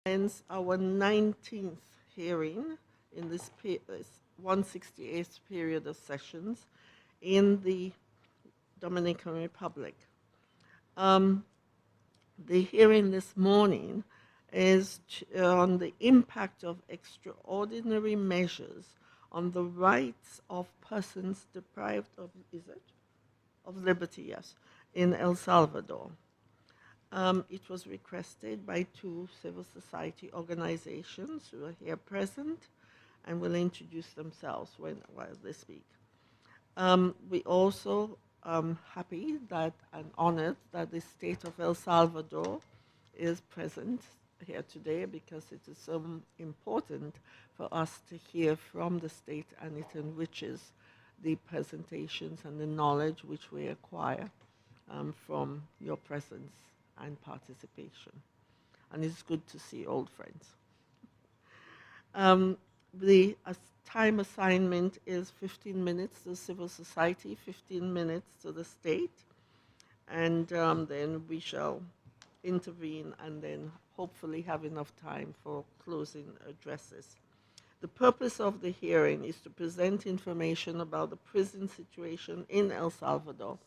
ends our 19th hearing in this 168th period of sessions in the Dominican Republic. The hearing this morning is on the impact of extraordinary measures on the rights of persons deprived of, of liberty, yes, in El Salvador. It was requested by two civil society organizations who are here present and will introduce themselves while they speak. We also happy that and honored that the state of El Salvador is present here today, because it is so important for us to hear from the state, and it enriches the presentations and the knowledge which we acquire from your presence and participation. And it's good to see old friends. The time assignment is 15 minutes to civil society, 15 minutes to the state, and then we shall intervene and then hopefully have enough time for closing addresses. The purpose of the hearing is to present information about the prison situation in El Salvador,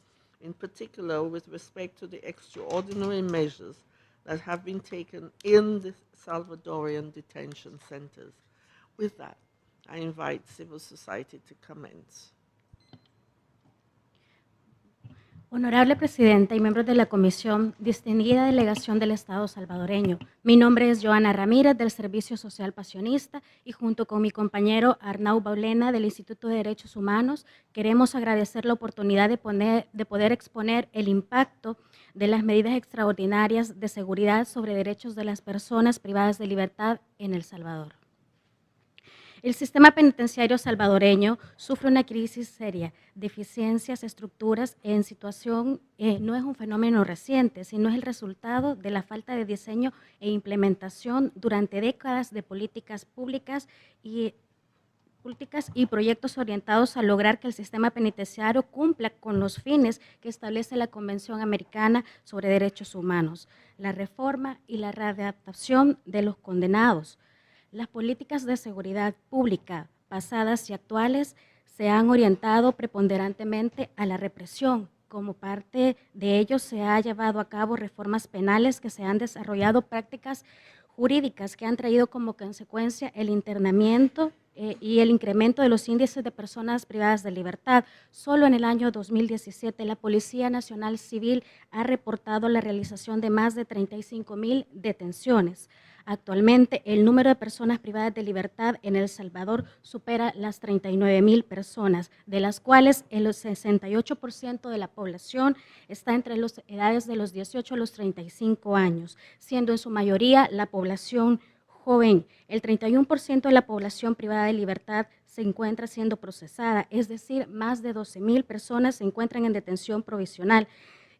in particular with respect to the extraordinary measures that have been taken in the Salvadorian detention centers. With that, I invite civil society to commence. Honorable Presidenta y miembros de la Comisión, distinguida delegación del Estado salvadoreño, mi nombre es Joana Ramírez del Servicio Social Pasionista y junto con mi compañero Arnau Baulena del Instituto de Derechos Humanos queremos agradecer la oportunidad de poder exponer el impacto de las medidas extraordinarias de seguridad sobre derechos de las personas privadas de libertad en El Salvador. El sistema penitenciario salvadoreño sufre una crisis seria, deficiencias, estructuras en situación, no es un fenómeno reciente, sino es el resultado de la falta de diseño e implementación durante décadas de políticas públicas y proyectos orientados a lograr que el sistema penitenciario cumpla con los fines que establece la Convención Americana sobre Derechos Humanos, la reforma y la readaptación de los condenados. Las políticas de seguridad pública pasadas y actuales se han orientado preponderantemente a la represión. Como parte de ello se han llevado a cabo reformas penales que se han desarrollado prácticas jurídicas que han traído como consecuencia el internamiento y el incremento de los índices de personas privadas de libertad. Solo en el año 2017 la Policía Nacional Civil ha reportado la realización de más de 35,000 detenciones. Actualmente, el número de personas privadas de libertad en El Salvador supera las 39,000 personas, de las cuales el 68% de la población está entre las edades de los 18 a los 35 años, siendo en su mayoría la población joven. El 31% de la población privada de libertad se encuentra siendo procesada, es decir, más de 12,000 personas se encuentran en detención provisional.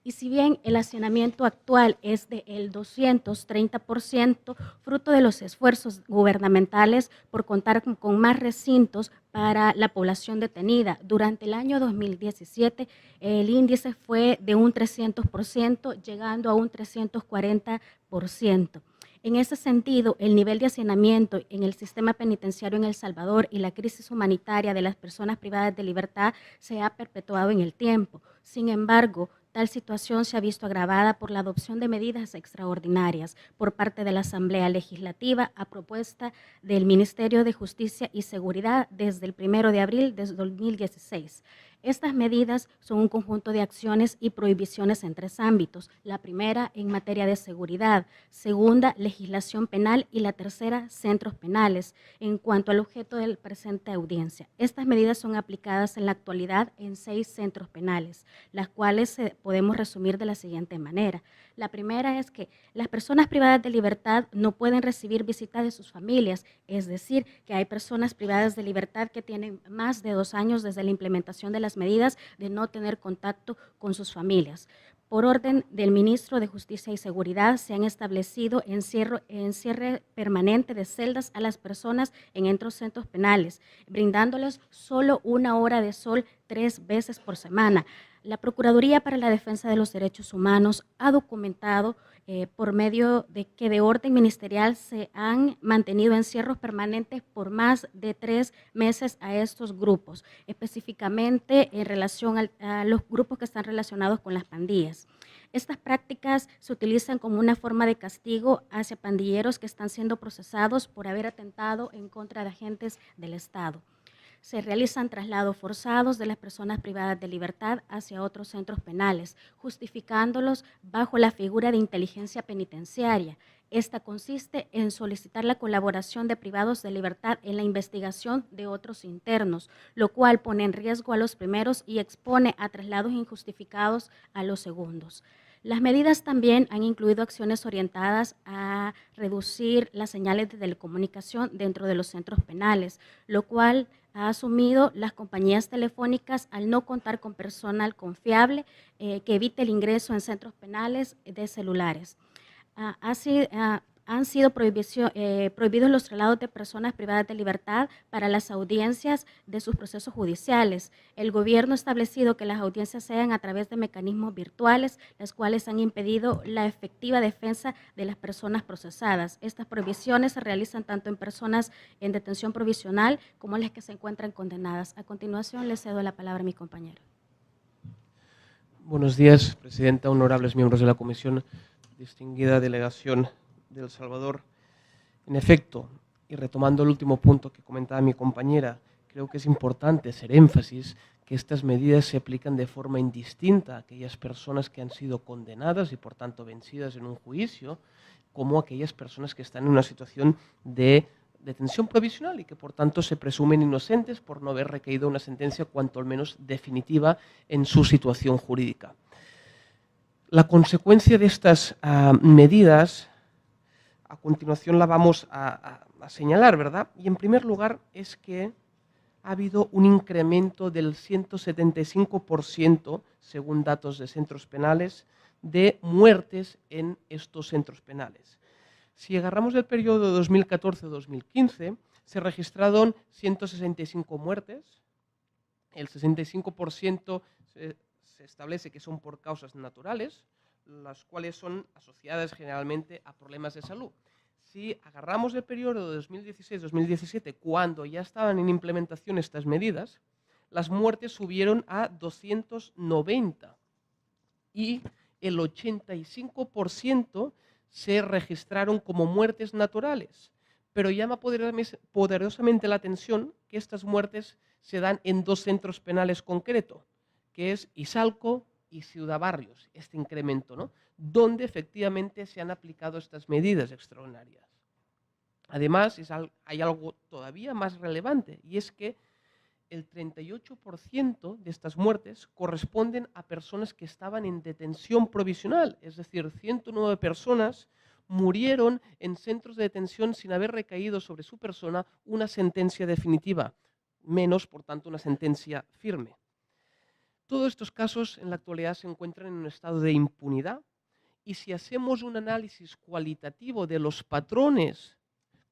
Y si bien el hacinamiento actual es del 230%, fruto de los esfuerzos gubernamentales por contar con más recintos para la población detenida, durante el año 2017 el índice fue de un 300%, llegando a un 340%. En ese sentido, el nivel de hacinamiento en el sistema penitenciario en El Salvador y la crisis humanitaria de las personas privadas de libertad se ha perpetuado en el tiempo. Sin embargo, tal situación se ha visto agravada por la adopción de medidas extraordinarias por parte de la Asamblea Legislativa a propuesta del Ministerio de Justicia y Seguridad desde el 1 de abril de 2016. Estas medidas son un conjunto de acciones y prohibiciones en 3 ámbitos. La primera, en materia de seguridad; segunda, legislación penal; y la tercera, centros penales. En cuanto al objeto de la presente audiencia, estas medidas son aplicadas en la actualidad en 6 centros penales, las cuales podemos resumir de la siguiente manera. La primera es que las personas privadas de libertad no pueden recibir visitas de sus familias, es decir, que hay personas privadas de libertad que tienen más de 2 años desde la implementación de las medidas de no tener contacto con sus familias. Por orden del Ministro de Justicia y Seguridad, se han establecido encierre permanente de celdas a las personas en estos centros penales, brindándoles solo 1 hora de sol 3 veces por semana. La Procuraduría para la Defensa de los Derechos Humanos ha documentado por medio de que de orden ministerial se han mantenido encierros permanentes por más de 3 meses a estos grupos, específicamente en relación a los grupos que están relacionados con las pandillas. Estas prácticas se utilizan como una forma de castigo hacia pandilleros que están siendo procesados por haber atentado en contra de agentes del Estado. Se realizan traslados forzados de las personas privadas de libertad hacia otros centros penales, justificándolos bajo la figura de inteligencia penitenciaria. Esta consiste en solicitar la colaboración de privados de libertad en la investigación de otros internos, lo cual pone en riesgo a los primeros y expone a traslados injustificados a los segundos. Las medidas también han incluido acciones orientadas a reducir las señales de telecomunicación dentro de los centros penales, lo cual ha asumido las compañías telefónicas al no contar con personal confiable que evite el ingreso en centros penales de celulares. Han sido prohibidos los traslados de personas privadas de libertad para las audiencias de sus procesos judiciales. El gobierno ha establecido que las audiencias sean a través de mecanismos virtuales, las cuales han impedido la efectiva defensa de las personas procesadas. Estas prohibiciones se realizan tanto en personas en detención provisional como en las que se encuentran condenadas. A continuación, le cedo la palabra a mi compañero. Buenos días, Presidenta, honorables miembros de la Comisión, distinguida delegación de El Salvador. En efecto, y retomando el último punto que comentaba mi compañera, creo que es importante hacer énfasis que estas medidas se aplican de forma indistinta a aquellas personas que han sido condenadas y por tanto vencidas en un juicio, como aquellas personas que están en una situación de detención provisional y que por tanto se presumen inocentes por no haber recaído una sentencia cuanto al menos definitiva en su situación jurídica. La consecuencia de estas medidas, a continuación la vamos a señalar, ¿verdad? Y en primer lugar es que ha habido un incremento del 175%, según datos de centros penales, de muertes en estos centros penales. Si agarramos el periodo 2014-2015, se registraron 165 muertes, el 65% se establece que son por causas naturales, las cuales son asociadas generalmente a problemas de salud. Si agarramos el periodo de 2016-2017, cuando ya estaban en implementación estas medidas, las muertes subieron a 290 y el 85% se registraron como muertes naturales. Pero llama poderosamente la atención que estas muertes se dan en 2 centros penales concretos, que es Izalco y Ciudad Barrios, este incremento, ¿no? Donde efectivamente se han aplicado estas medidas extraordinarias. Además, hay algo todavía más relevante, y es que el 38% de estas muertes corresponden a personas que estaban en detención provisional, es decir, 109 personas murieron en centros de detención sin haber recaído sobre su persona una sentencia definitiva, menos, por tanto, una sentencia firme. Todos estos casos en la actualidad se encuentran en un estado de impunidad y si hacemos un análisis cualitativo de los patrones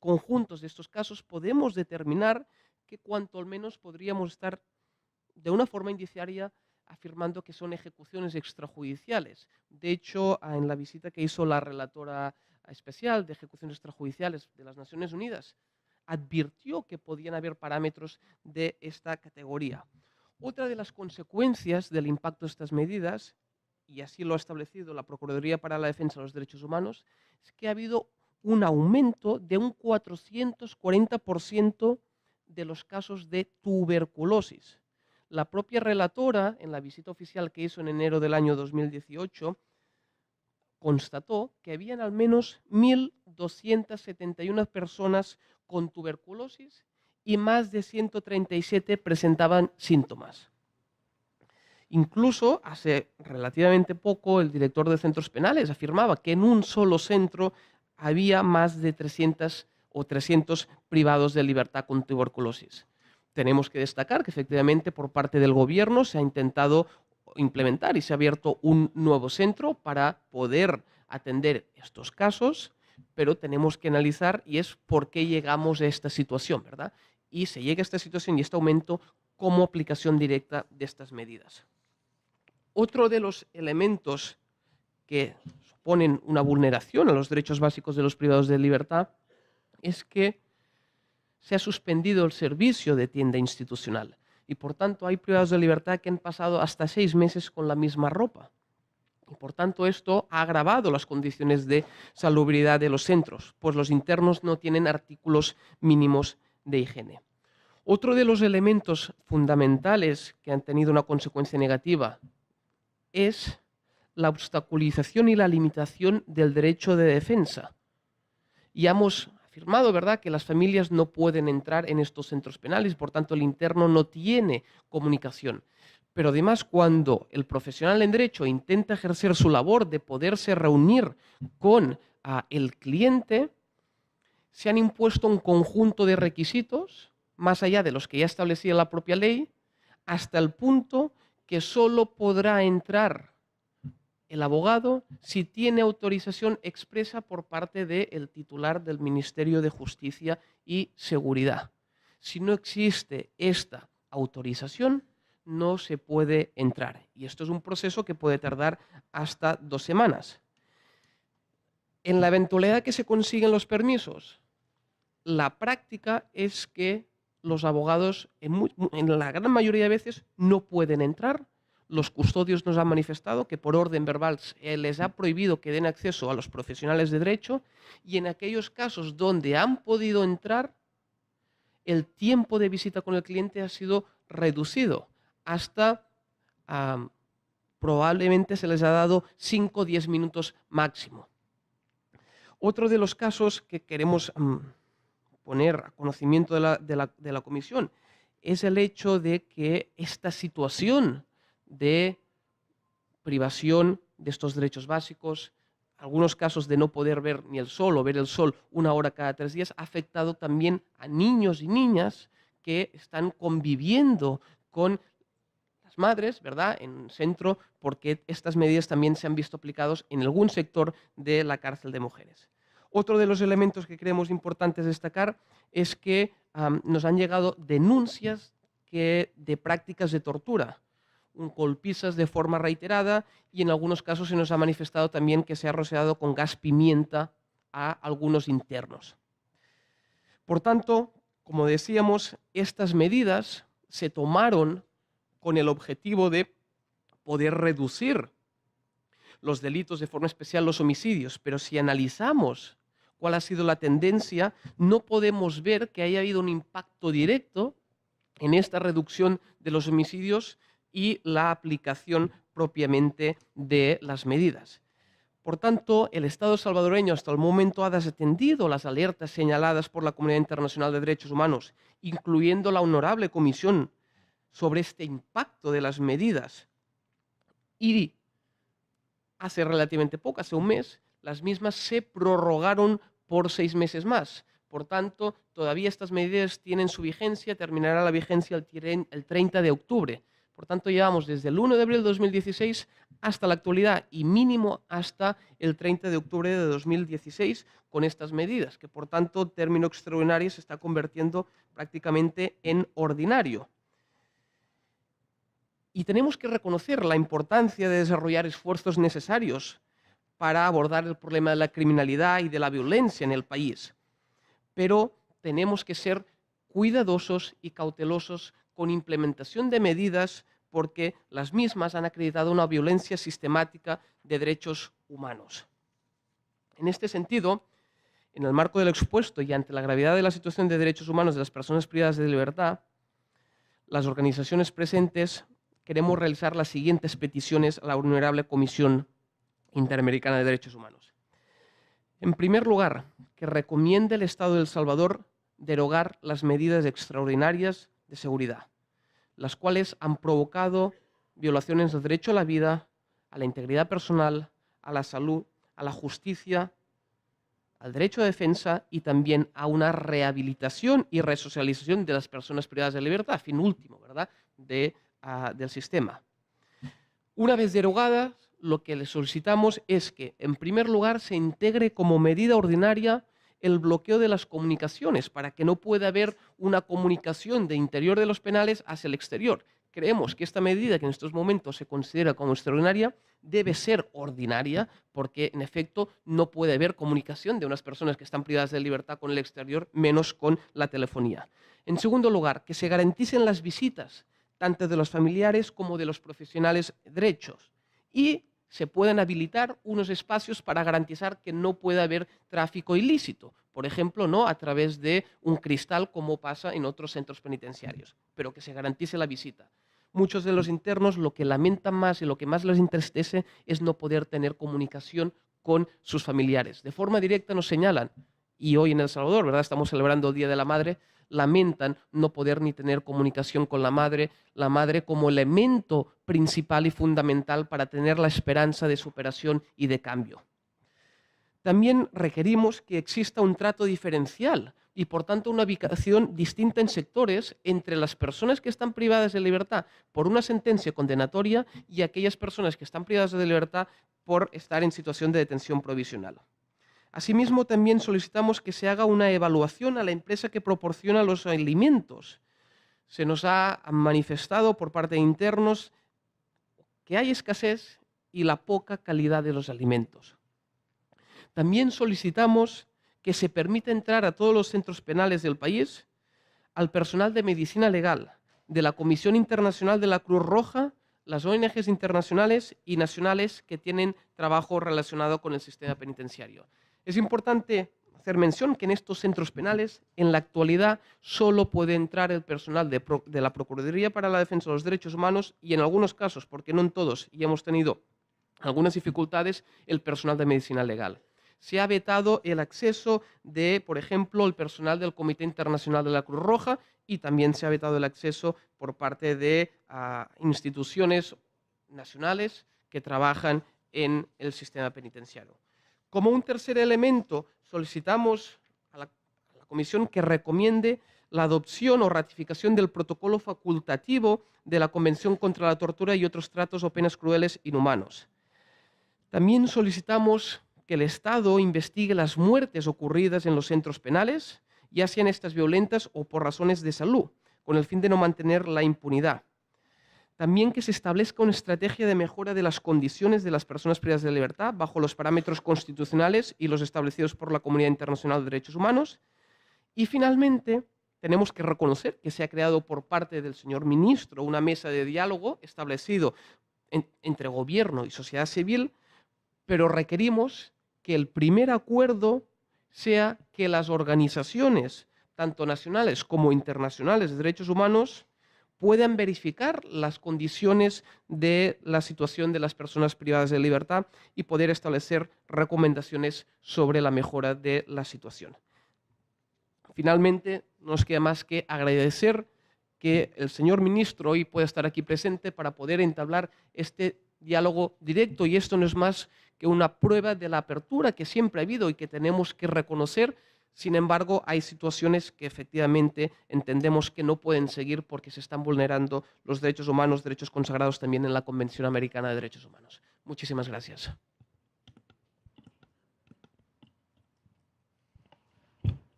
conjuntos de estos casos, podemos determinar que cuanto al menos podríamos estar de una forma indiciaria afirmando que son ejecuciones extrajudiciales. De hecho, en la visita que hizo la relatora especial de ejecuciones extrajudiciales de las Naciones Unidas, advirtió que podían haber parámetros de esta categoría. Otra de las consecuencias del impacto de estas medidas, y así lo ha establecido la Procuraduría para la Defensa de los Derechos Humanos, es que ha habido un aumento de un 440% de los casos de tuberculosis. La propia relatora, en la visita oficial que hizo en enero del año 2018, constató que habían al menos 1.271 personas con tuberculosis y más de 137 presentaban síntomas. Incluso hace relativamente poco el director de centros penales afirmaba que en un solo centro había más de 300 privados de libertad con tuberculosis. Tenemos que destacar que efectivamente por parte del gobierno se ha intentado implementar y se ha abierto un nuevo centro para poder atender estos casos, pero tenemos que analizar y es por qué llegamos a esta situación, ¿verdad? Y se llega a esta situación y este aumento como aplicación directa de estas medidas. Otro de los elementos que suponen una vulneración a los derechos básicos de los privados de libertad es que se ha suspendido el servicio de tienda institucional y por tanto hay privados de libertad que han pasado hasta 6 meses con la misma ropa. Y por tanto esto ha agravado las condiciones de salubridad de los centros, pues los internos no tienen artículos mínimos de higiene. Otro de los elementos fundamentales que han tenido una consecuencia negativa es la obstaculización y la limitación del derecho de defensa. Ya hemos afirmado, ¿verdad?, que las familias no pueden entrar en estos centros penales, por tanto el interno no tiene comunicación. Pero además, cuando el profesional en derecho intenta ejercer su labor de poderse reunir con el cliente, se han impuesto un conjunto de requisitos, más allá de los que ya establecía la propia ley, hasta el punto que solo podrá entrar el abogado si tiene autorización expresa por parte del titular del Ministerio de Justicia y Seguridad. Si no existe esta autorización, no se puede entrar. Y esto es un proceso que puede tardar hasta 2 semanas. En la eventualidad que se consiguen los permisos, la práctica es que los abogados, en la gran mayoría de veces, no pueden entrar. Los custodios nos han manifestado que por orden verbal les ha prohibido que den acceso a los profesionales de derecho y en aquellos casos donde han podido entrar, el tiempo de visita con el cliente ha sido reducido hasta probablemente se les ha dado 5 o 10 minutos máximo. Otro de los casos que queremos poner a conocimiento de la comisión es el hecho de que esta situación de privación de estos derechos básicos, algunos casos de no poder ver ni el sol o ver el sol 1 hora cada 3 días, ha afectado también a niños y niñas que están conviviendo con las madres, ¿verdad?, en un centro, porque estas medidas también se han visto aplicados en algún sector de la cárcel de mujeres. Otro de los elementos que creemos importantes destacar es que nos han llegado denuncias de prácticas de tortura, golpizas de forma reiterada y en algunos casos se nos ha manifestado también que se ha rociado con gas pimienta a algunos internos. Por tanto, como decíamos, estas medidas se tomaron con el objetivo de poder reducir los delitos, de forma especial los homicidios, pero si analizamos cuál ha sido la tendencia, no podemos ver que haya habido un impacto directo en esta reducción de los homicidios y la aplicación propiamente de las medidas. Por tanto, el Estado salvadoreño hasta el momento ha desatendido las alertas señaladas por la Comunidad Internacional de Derechos Humanos, incluyendo la Honorable Comisión sobre este impacto de las medidas. Y hace relativamente poco, hace un mes, las mismas se prorrogaron por 6 meses más. Por tanto, todavía estas medidas tienen su vigencia, terminará la vigencia el 30 de octubre. Por tanto, llevamos desde el 1 de abril de 2016 hasta la actualidad y mínimo hasta el 30 de octubre de 2016 con estas medidas, que por tanto, término extraordinario se está convirtiendo prácticamente en ordinario. Y tenemos que reconocer la importancia de desarrollar esfuerzos necesarios para abordar el problema de la criminalidad y de la violencia en el país. Pero tenemos que ser cuidadosos y cautelosos con implementación de medidas porque las mismas han acreditado una violencia sistemática de derechos humanos. En este sentido, en el marco del expuesto y ante la gravedad de la situación de derechos humanos de las personas privadas de libertad, las organizaciones presentes queremos realizar las siguientes peticiones a la Honorable Comisión Interamericana de Derechos Humanos. En primer lugar, que recomiende al Estado de El Salvador derogar las medidas extraordinarias de seguridad, las cuales han provocado violaciones del derecho a la vida, a la integridad personal, a la salud, a la justicia, al derecho de defensa y también a una rehabilitación y resocialización de las personas privadas de libertad, fin último, ¿verdad?, del sistema. Una vez derogadas, lo que le solicitamos es que, en primer lugar, se integre como medida ordinaria el bloqueo de las comunicaciones para que no pueda haber una comunicación de interior de los penales hacia el exterior, que creemos que esta medida, que en estos momentos se considera como extraordinaria, debe ser ordinaria, porque en efecto no puede haber comunicación de unas personas que están privadas de libertad con el exterior, menos con la telefonía. En segundo lugar, que se garanticen las visitas, tanto de los familiares como de los profesionales de derechos, y se puedan habilitar unos espacios para garantizar que no pueda haber tráfico ilícito, por ejemplo, no a través de un cristal como pasa en otros centros penitenciarios, pero que se garantice la visita. Muchos de los internos lo que lamentan más y lo que más les entristece es no poder tener comunicación con sus familiares. De forma directa nos señalan, y hoy en El Salvador, ¿verdad?, estamos celebrando el Día de la Madre, lamentan no poder ni tener comunicación con la madre como elemento principal y fundamental para tener la esperanza de superación y de cambio. También requerimos que exista un trato diferencial y, por tanto, una ubicación distinta en sectores entre las personas que están privadas de libertad por una sentencia condenatoria y aquellas personas que están privadas de libertad por estar en situación de detención provisional. Asimismo, también solicitamos que se haga una evaluación a la empresa que proporciona los alimentos. Se nos ha manifestado por parte de internos que hay escasez y la poca calidad de los alimentos. También solicitamos que se permita entrar a todos los centros penales del país al personal de medicina legal, de la Comisión Internacional de la Cruz Roja, las ONGs internacionales y nacionales que tienen trabajo relacionado con el sistema penitenciario. Es importante hacer mención que en estos centros penales, en la actualidad, solo puede entrar el personal de la Procuraduría para la Defensa de los Derechos Humanos y, en algunos casos, porque no en todos, y hemos tenido algunas dificultades, el personal de medicina legal. Se ha vetado el acceso de, por ejemplo, el personal del Comité Internacional de la Cruz Roja, y también se ha vetado el acceso por parte de instituciones nacionales que trabajan en el sistema penitenciario. Como un tercer elemento, solicitamos a la Comisión que recomiende la adopción o ratificación del protocolo facultativo de la Convención contra la Tortura y otros tratos o penas crueles inhumanos. También solicitamos que el Estado investigue las muertes ocurridas en los centros penales, ya sean estas violentas o por razones de salud, con el fin de no mantener la impunidad. También que se establezca una estrategia de mejora de las condiciones de las personas privadas de libertad bajo los parámetros constitucionales y los establecidos por la Comunidad Internacional de Derechos Humanos. Y finalmente, tenemos que reconocer que se ha creado por parte del señor ministro una mesa de diálogo establecido entre gobierno y sociedad civil, pero requerimos que el primer acuerdo sea que las organizaciones, tanto nacionales como internacionales de derechos humanos, puedan verificar las condiciones de la situación de las personas privadas de libertad y poder establecer recomendaciones sobre la mejora de la situación. Finalmente, no nos queda más que agradecer que el señor ministro hoy pueda estar aquí presente para poder entablar este diálogo directo, y esto no es más que una prueba de la apertura que siempre ha habido y que tenemos que reconocer. Sin embargo, hay situaciones que efectivamente entendemos que no pueden seguir porque se están vulnerando los derechos humanos, derechos consagrados también en la Convención Americana de Derechos Humanos. Muchísimas gracias.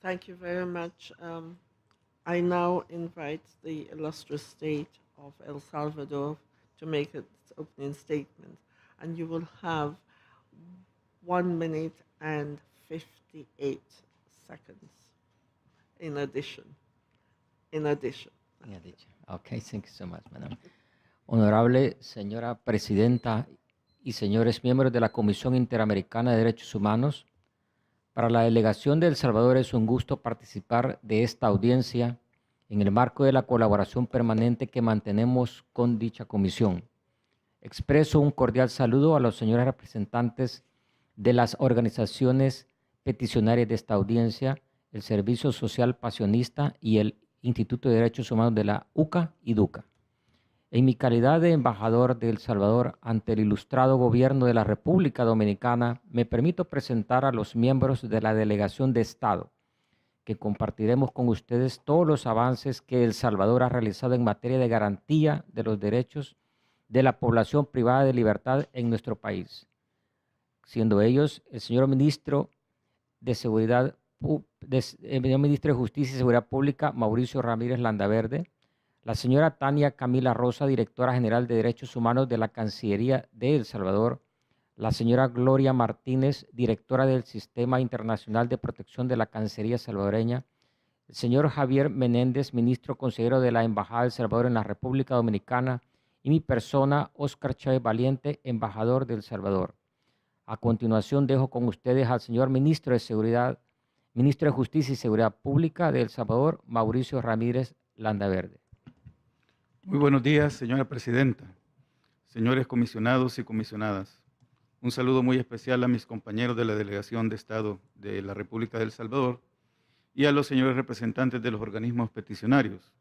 Thank you very much. I now invite the illustrious state of El Salvador to make its opening statement, and you will have 1 minute and 58 seconds in addition. Okay, thank you so much, madam. Honorable señora presidenta y señores miembros de la Comisión Interamericana de Derechos Humanos, para la delegación de El Salvador es un gusto participar de esta audiencia en el marco de la colaboración permanente que mantenemos con dicha comisión. Expreso un cordial saludo a los señores representantes de las organizaciones peticionarias de esta audiencia, el Servicio Social Pasionista y el Instituto de Derechos Humanos de la UCA y DUCA. En mi calidad de embajador de El Salvador ante el ilustrado gobierno de la República Dominicana, me permito presentar a los miembros de la Delegación de Estado, que compartiremos con ustedes todos los avances que El Salvador ha realizado en materia de garantía de los derechos de la población privada de libertad en nuestro país, siendo ellos el señor ministro de Seguridad, el ministro de Justicia y Seguridad Pública, Mauricio Ramírez Landaverde, la señora Tania Camila Rosa, directora general de Derechos Humanos de la Cancillería de El Salvador, la señora Gloria Martínez, directora del Sistema Internacional de Protección de la Cancillería salvadoreña, el señor Javier Menéndez, ministro consejero de la Embajada de El Salvador en la República Dominicana, y mi persona, Óscar Chávez Valiente, embajador de El Salvador. A continuación, dejo con ustedes al señor ministro de Justicia y Seguridad Pública de El Salvador, Mauricio Ramírez Landaverde. Muy buenos días, señora presidenta, señores comisionados y comisionadas. Un saludo muy especial a mis compañeros de la Delegación de Estado de la República de El Salvador y a los señores representantes de los organismos peticionarios.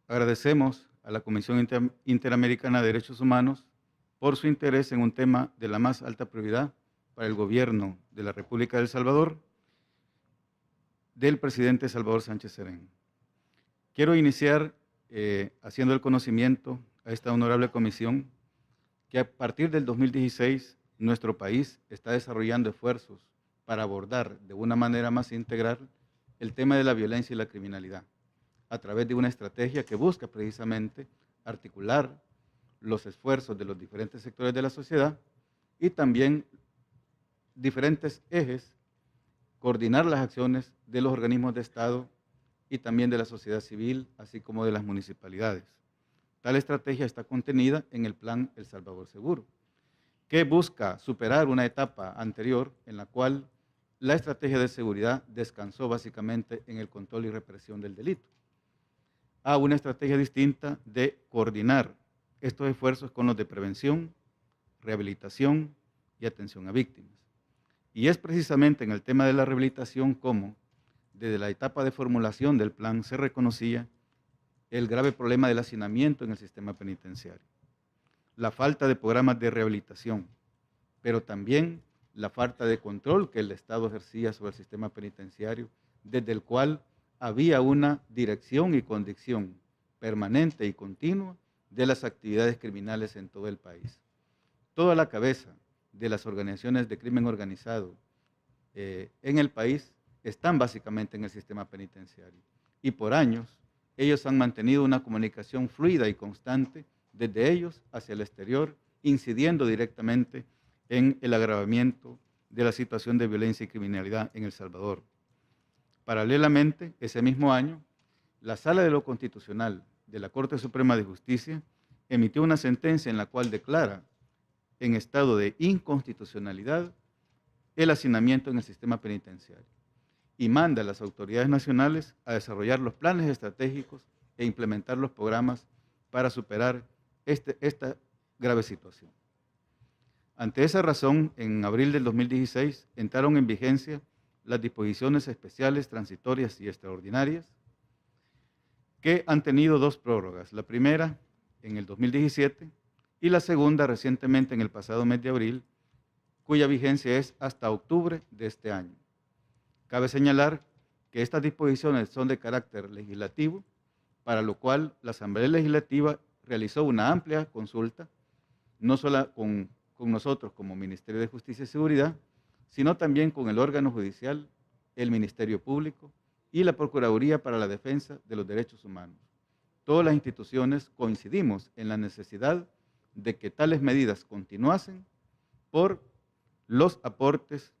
Agradecemos a la Comisión Interamericana de Derechos Humanos por su interés en un tema de la más alta prioridad para el gobierno de la República de El Salvador del presidente Salvador Sánchez Serén. Quiero iniciar haciendo el conocimiento a esta honorable comisión que a partir del 2016 nuestro país está desarrollando esfuerzos para abordar de una manera más integral el tema de la violencia y la criminalidad, a través de una estrategia que busca precisamente articular los esfuerzos de los diferentes sectores de la sociedad y también diferentes ejes, coordinar las acciones de los organismos de Estado y también de la sociedad civil, así como de las municipalidades. Tal estrategia está contenida en el Plan El Salvador Seguro, que busca superar una etapa anterior en la cual la estrategia de seguridad descansó básicamente en el control y represión del delito, a una estrategia distinta de coordinar estos esfuerzos con los de prevención, rehabilitación y atención a víctimas. Y es precisamente en el tema de la rehabilitación como, desde la etapa de formulación del plan, se reconocía el grave problema del hacinamiento en el sistema penitenciario, la falta de programas de rehabilitación, pero también la falta de control que el Estado ejercía sobre el sistema penitenciario, desde el cual había una dirección y conducción permanente y continua de las actividades criminales en todo el país. Toda la cabeza de las organizaciones de crimen organizado en el país están básicamente en el sistema penitenciario. Y por años, ellos han mantenido una comunicación fluida y constante desde ellos hacia el exterior, incidiendo directamente en el agravamiento de la situación de violencia y criminalidad en El Salvador. Paralelamente, ese mismo año, la Sala de lo Constitucional de la Corte Suprema de Justicia emitió una sentencia en la cual declara en estado de inconstitucionalidad el hacinamiento en el sistema penitenciario y manda a las autoridades nacionales a desarrollar los planes estratégicos e implementar los programas para superar esta grave situación. Ante esa razón, en abril del 2016 entraron en vigencia las disposiciones especiales, transitorias y extraordinarias que han tenido dos prórrogas. La primera en el 2017 y la segunda recientemente en el pasado mes de abril, cuya vigencia es hasta octubre de este año. Cabe señalar que estas disposiciones son de carácter legislativo, para lo cual la Asamblea Legislativa realizó una amplia consulta, no solo con nosotros como Ministerio de Justicia y Seguridad, sino también con el órgano judicial, el Ministerio Público y la Procuraduría para la Defensa de los Derechos Humanos. Todas las instituciones coincidimos en la necesidad de que tales medidas continuasen por los aportes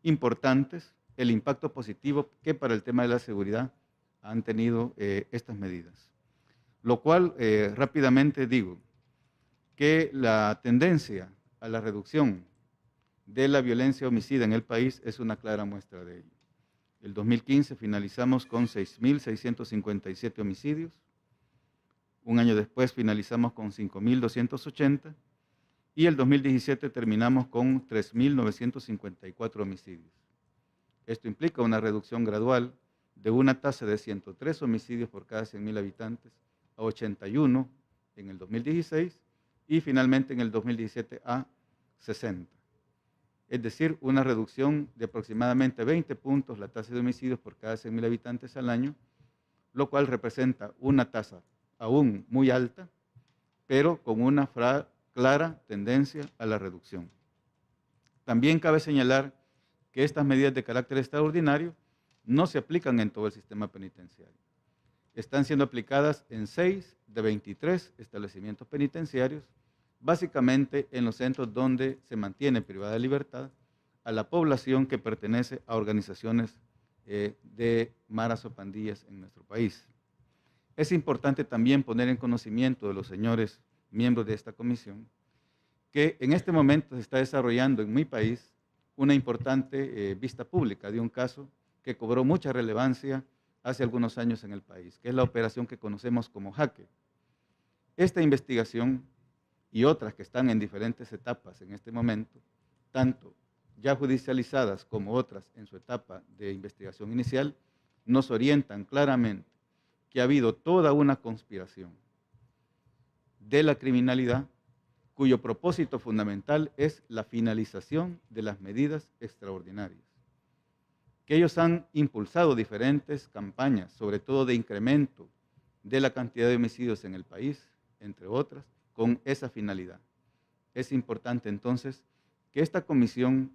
importantes, el impacto positivo que para el tema de la seguridad han tenido estas medidas. Lo cual rápidamente digo que la tendencia a la reducción de la violencia homicida en el país es una clara muestra de ello. El 2015 finalizamos con 6.657 homicidios, un año después finalizamos con 5.280 y el 2017 terminamos con 3.954 homicidios. Esto implica una reducción gradual de una tasa de 103 homicidios por cada 100.000 habitantes a 81 en el 2016 y finalmente en el 2017 a 60. Es decir, una reducción de aproximadamente 20 puntos la tasa de homicidios por cada 100.000 habitantes al año, lo cual representa una tasa aún muy alta, pero con una clara tendencia a la reducción. También cabe señalar que estas medidas de carácter extraordinario no se aplican en todo el sistema penitenciario. están siendo aplicadas en 6 de 23 establecimientos penitenciarios, básicamente en los centros donde se mantiene privada de libertad a la población que pertenece a organizaciones de maras o pandillas en nuestro país. Es importante también poner en conocimiento de los señores miembros de esta comisión que en este momento se está desarrollando en mi país una importante vista pública de un caso que cobró mucha relevancia hace algunos años en el país, que es la operación que conocemos como Jaque. Esta investigación y otras que están en diferentes etapas en este momento, tanto ya judicializadas como otras en su etapa de investigación inicial, nos orientan claramente que ha habido toda una conspiración de la criminalidad cuyo propósito fundamental es la finalización de las medidas extraordinarias. Que ellos han impulsado diferentes campañas, sobre todo de incremento de la cantidad de homicidios en el país, entre otras, con esa finalidad. Es importante entonces que esta comisión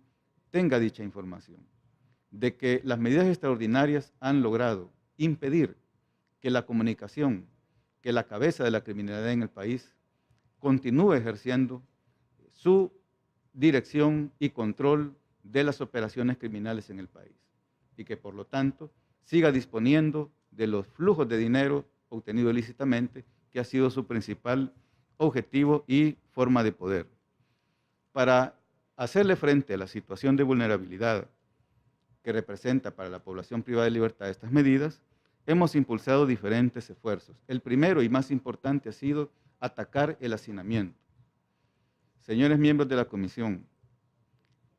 tenga dicha información, de que las medidas extraordinarias han logrado impedir que la comunicación, que la cabeza de la criminalidad en el país continúe ejerciendo su dirección y control de las operaciones criminales en el país y que por lo tanto siga disponiendo de los flujos de dinero obtenido ilícitamente, que ha sido su principal objetivo y forma de poder. Para hacerle frente a la situación de vulnerabilidad que representa para la población privada de libertad estas medidas, hemos impulsado diferentes esfuerzos. El primero y más importante ha sido atacar el hacinamiento. Señores miembros de la comisión,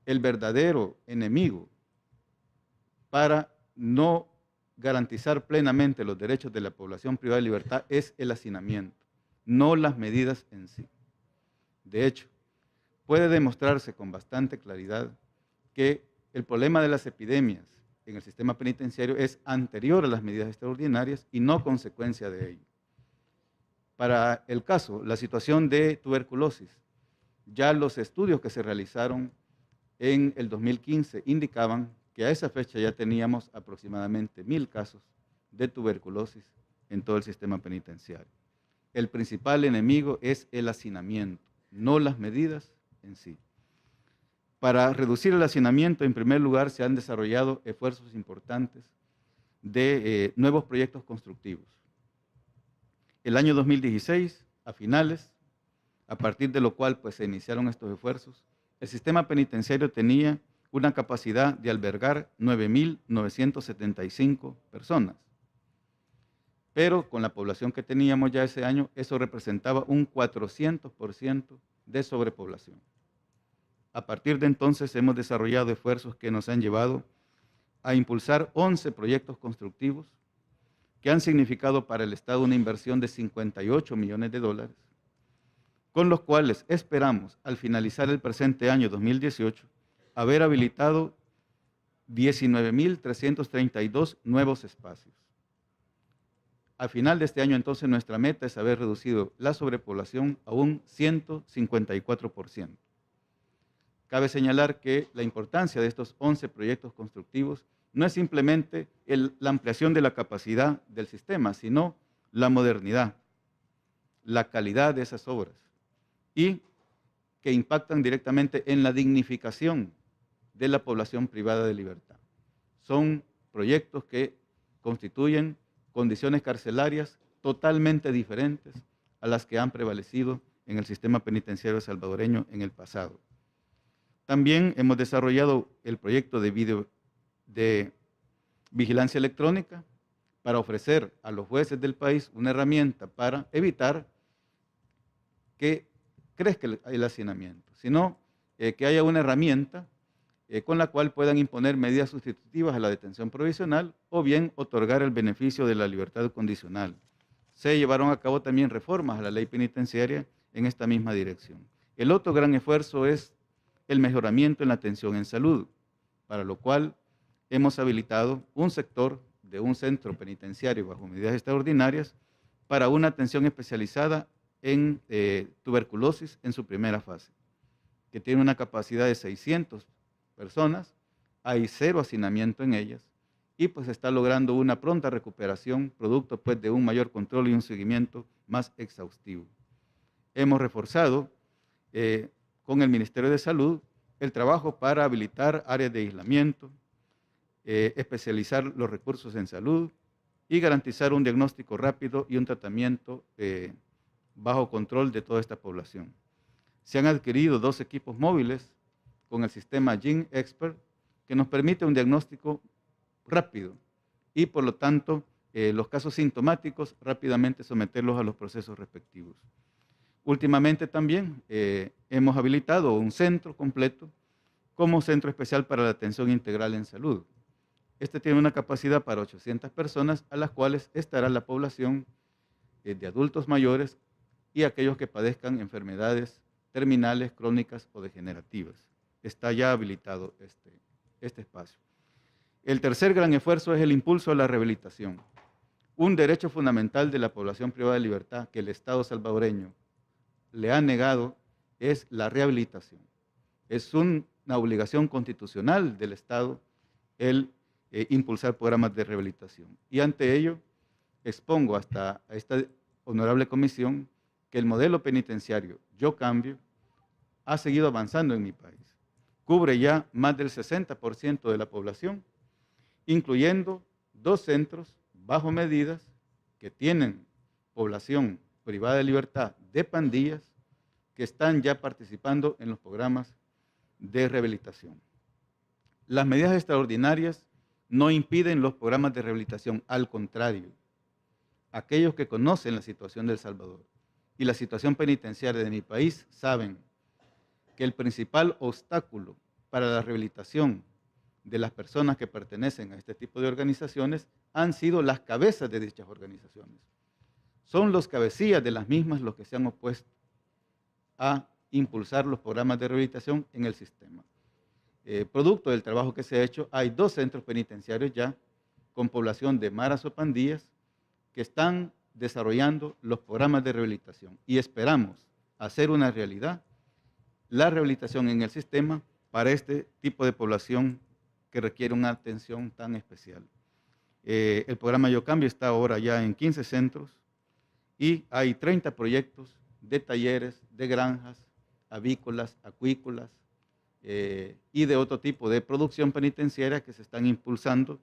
el verdadero enemigo para no garantizar plenamente los derechos de la población privada de libertad es el hacinamiento, no las medidas en sí. De hecho, puede demostrarse con bastante claridad que el problema de las epidemias en el sistema penitenciario es anterior a las medidas extraordinarias y no consecuencia de ello. Para el caso, la situación de tuberculosis, ya los estudios que se realizaron en el 2015 indicaban que a esa fecha ya teníamos aproximadamente 1000 casos de tuberculosis en todo el sistema penitenciario. El principal enemigo es el hacinamiento, no las medidas en sí. Para reducir el hacinamiento, en primer lugar, se han desarrollado esfuerzos importantes de nuevos proyectos constructivos. El año 2016, a finales, a partir de lo cual pues, se iniciaron estos esfuerzos, el sistema penitenciario tenía una capacidad de albergar 9.975 personas. Pero con la población que teníamos ya ese año, eso representaba un 400% de sobrepoblación. A partir de entonces hemos desarrollado esfuerzos que nos han llevado a impulsar 11 proyectos constructivos que han significado para el Estado una inversión de 58 millones de dólares, con los cuales esperamos, al finalizar el presente año 2018, haber habilitado 19.332 nuevos espacios. Al final de este año, entonces, nuestra meta es haber reducido la sobrepoblación a un 154%. Cabe señalar que la importancia de estos 11 proyectos constructivos no es simplemente la ampliación de la capacidad del sistema, sino la modernidad, la calidad de esas obras y que impactan directamente en la dignificación de la población privada de libertad. Son proyectos que constituyen condiciones carcelarias totalmente diferentes a las que han prevalecido en el sistema penitenciario salvadoreño en el pasado. También hemos desarrollado el proyecto de vigilancia electrónica para ofrecer a los jueces del país una herramienta para evitar que crezca el hacinamiento, sino que haya una herramienta con la cual puedan imponer medidas sustitutivas a la detención provisional o bien otorgar el beneficio de la libertad condicional. Se llevaron a cabo también reformas a la ley penitenciaria en esta misma dirección. El otro gran esfuerzo es el mejoramiento en la atención en salud, para lo cual hemos habilitado un sector de un centro penitenciario bajo medidas extraordinarias para una atención especializada en tuberculosis en su primera fase, que tiene una capacidad de 600 personas, hay 0 hacinamiento en ellas y pues está logrando una pronta recuperación, producto pues de un mayor control y un seguimiento más exhaustivo. Hemos reforzado con el Ministerio de Salud el trabajo para habilitar áreas de aislamiento, especializar los recursos en salud y garantizar un diagnóstico rápido y un tratamiento bajo control de toda esta población. Se han adquirido 2 equipos móviles con el sistema Gene Expert que nos permite un diagnóstico rápido y por lo tanto los casos sintomáticos rápidamente someterlos a los procesos respectivos. Últimamente también hemos habilitado un centro completo como Centro Especial para la Atención Integral en Salud. Este tiene una capacidad para 800 personas, a las cuales estará la población de adultos mayores y aquellos que padezcan enfermedades terminales, crónicas o degenerativas. Está ya habilitado este espacio. El tercer gran esfuerzo es el impulso a la rehabilitación. Un derecho fundamental de la población privada de libertad que el Estado salvadoreño le ha negado es la rehabilitación. Es una obligación constitucional del Estado el impulsar programas de rehabilitación. Y ante ello, expongo hasta a esta honorable comisión que el modelo penitenciario Yo Cambio ha seguido avanzando en mi país. Cubre ya más del 60% de la población, incluyendo 2 centros bajo medidas que tienen población privada de libertad de pandillas que están ya participando en los programas de rehabilitación. Las medidas extraordinarias no impiden los programas de rehabilitación, al contrario, aquellos que conocen la situación de El Salvador y la situación penitenciaria de mi país saben que el principal obstáculo para la rehabilitación de las personas que pertenecen a este tipo de organizaciones han sido las cabezas de dichas organizaciones. Son los cabecillas de las mismas los que se han opuesto a impulsar los programas de rehabilitación en el sistema. Producto del trabajo que se ha hecho, hay 2 centros penitenciarios ya con población de maras o pandillas que están desarrollando los programas de rehabilitación y esperamos hacer una realidad la rehabilitación en el sistema para este tipo de población que requiere una atención tan especial. El programa Yo Cambio está ahora ya en 15 centros y hay 30 proyectos de talleres, de granjas, avícolas, acuícolas y de otro tipo de producción penitenciaria que se están impulsando,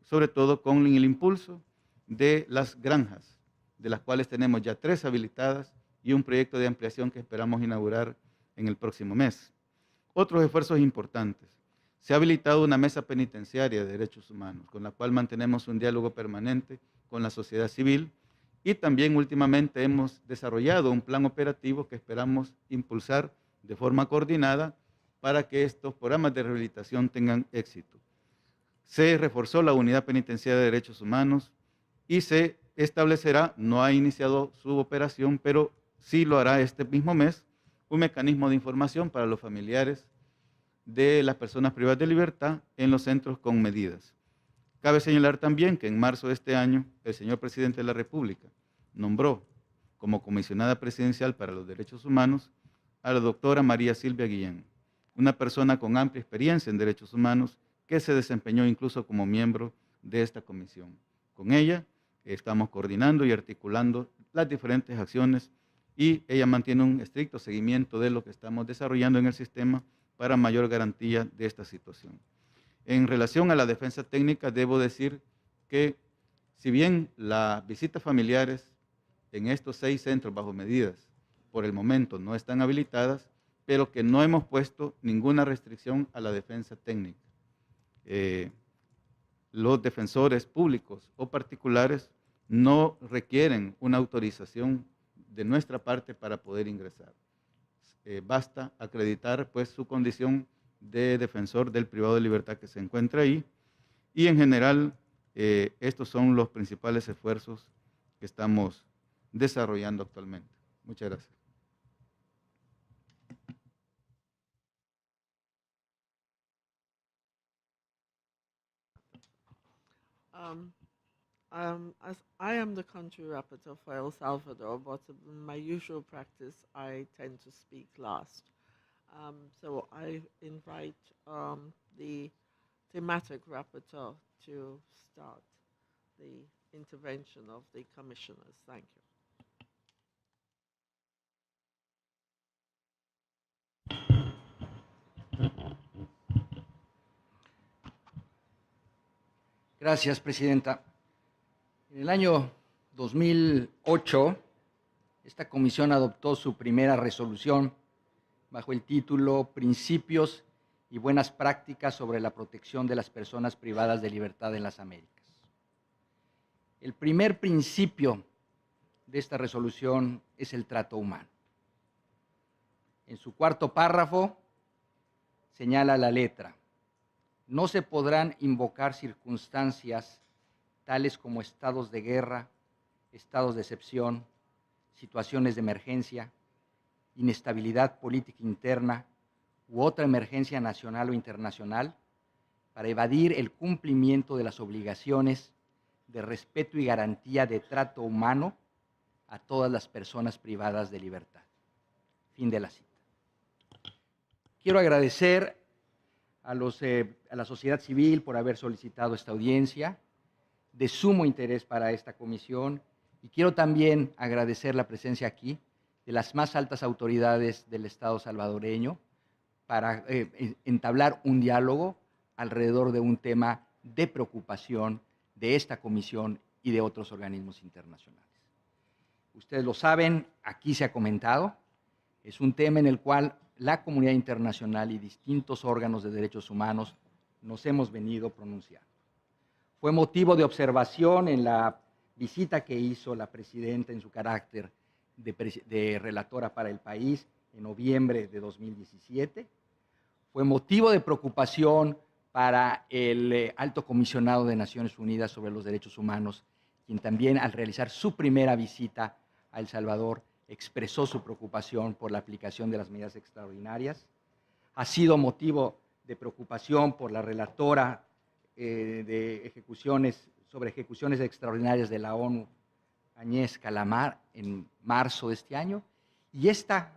sobre todo con el impulso de las granjas, de las cuales tenemos ya 3 habilitadas y un proyecto de ampliación que esperamos inaugurar en el próximo mes. Otros esfuerzos importantes. Se ha habilitado una mesa penitenciaria de derechos humanos, con la cual mantenemos un diálogo permanente con la sociedad civil y también últimamente hemos desarrollado un plan operativo que esperamos impulsar de forma coordinada para que estos programas de rehabilitación tengan éxito. Se reforzó la Unidad Penitenciaria de Derechos Humanos y se establecerá, no ha iniciado su operación, pero sí lo hará este mismo mes, un mecanismo de información para los familiares de las personas privadas de libertad en los centros con medidas. Cabe señalar también que en marzo de este año, el señor presidente de la República nombró como comisionada presidencial para los derechos humanos a la doctora María Silvia Guillén, una persona con amplia experiencia en derechos humanos que se desempeñó incluso como miembro de esta comisión. Con ella estamos coordinando y articulando las diferentes acciones y ella mantiene un estricto seguimiento de lo que estamos desarrollando en el sistema para mayor garantía de esta situación. En relación a la defensa técnica, debo decir que si bien las visitas familiares en estos 6 centros bajo medidas por el momento no están habilitadas, pero que no hemos puesto ninguna restricción a la defensa técnica. Los defensores públicos o particulares no requieren una autorización de nuestra parte para poder ingresar. Basta acreditar pues su condición de defensor del privado de libertad que se encuentra ahí y en general estos son los principales esfuerzos que estamos desarrollando actualmente. Muchas gracias. As I am the country rapporteur for El Salvador, but in my usual practice, I tend to speak last. So I invite the thematic rapporteur to start the intervention of the commissioners. Thank you. Gracias, Presidenta. En el año 2008, esta comisión adoptó su primera resolución bajo el título Principios y buenas prácticas sobre la protección de las personas privadas de libertad en las Américas. El primer principio de esta resolución es el trato humano. En su cuarto párrafo señala la letra: no se podrán invocar circunstancias tales como estados de guerra, estados de excepción, situaciones de emergencia, inestabilidad política interna u otra emergencia nacional o internacional para evadir el cumplimiento de las obligaciones de respeto y garantía de trato humano a todas las personas privadas de libertad. Fin de la cita. Quiero agradecer a la sociedad civil por haber solicitado esta audiencia, de sumo interés para esta comisión, y quiero también agradecer la presencia aquí de las más altas autoridades del Estado salvadoreño para entablar un diálogo alrededor de un tema de preocupación de esta comisión y de otros organismos internacionales. Ustedes lo saben, aquí se ha comentado, es un tema en el cual la comunidad internacional y distintos órganos de derechos humanos nos hemos venido pronunciando. Fue motivo de observación en la visita que hizo la presidenta en su carácter de relatora para el país en noviembre de 2017. Fue motivo de preocupación para el alto comisionado de Naciones Unidas sobre los Derechos Humanos, quien también al realizar su primera visita a El Salvador expresó su preocupación por la aplicación de las medidas extraordinarias. Ha sido motivo de preocupación por la relatora sobre ejecuciones extraordinarias de la ONU, Agnès Calamar, en marzo de este año, y esta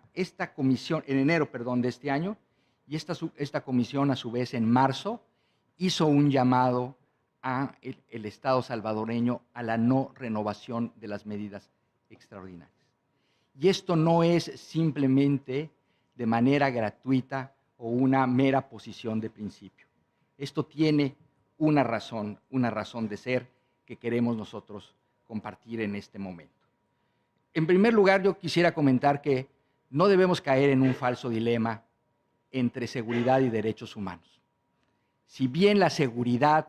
comisión, en enero, perdón, de este año, y esta comisión a su vez en marzo hizo un llamado a el Estado salvadoreño a la no renovación de las medidas extraordinarias. Y esto no es simplemente de manera gratuita o una mera posición de principio. Esto tiene una razón de ser que queremos nosotros compartir en este momento. En primer lugar, yo quisiera comentar que no debemos caer en un falso dilema entre seguridad y derechos humanos. Si bien la seguridad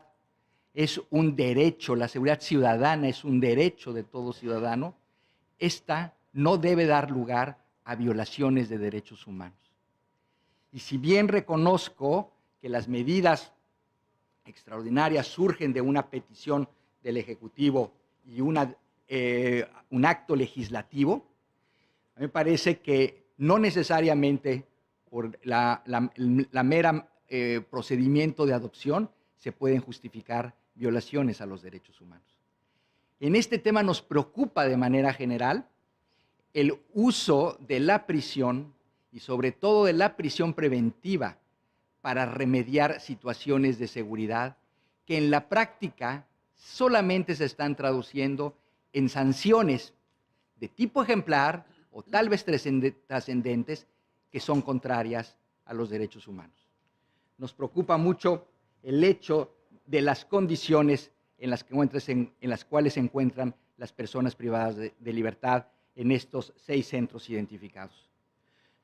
es un derecho, la seguridad ciudadana es un derecho de todo ciudadano, esta no debe dar lugar a violaciones de derechos humanos. Y si bien reconozco que las medidas extraordinarias surgen de una petición del Ejecutivo y un acto legislativo, me parece que no necesariamente por la mera procedimiento de adopción se pueden justificar violaciones a los derechos humanos. En este tema nos preocupa de manera general el uso de la prisión y sobre todo de la prisión preventiva para remediar situaciones de seguridad que en la práctica solamente se están traduciendo en sanciones de tipo ejemplar o tal vez trascendentes que son contrarias a los derechos humanos. Nos preocupa mucho el hecho de las condiciones en las cuales se encuentran las personas privadas de libertad en estos 6 centros identificados.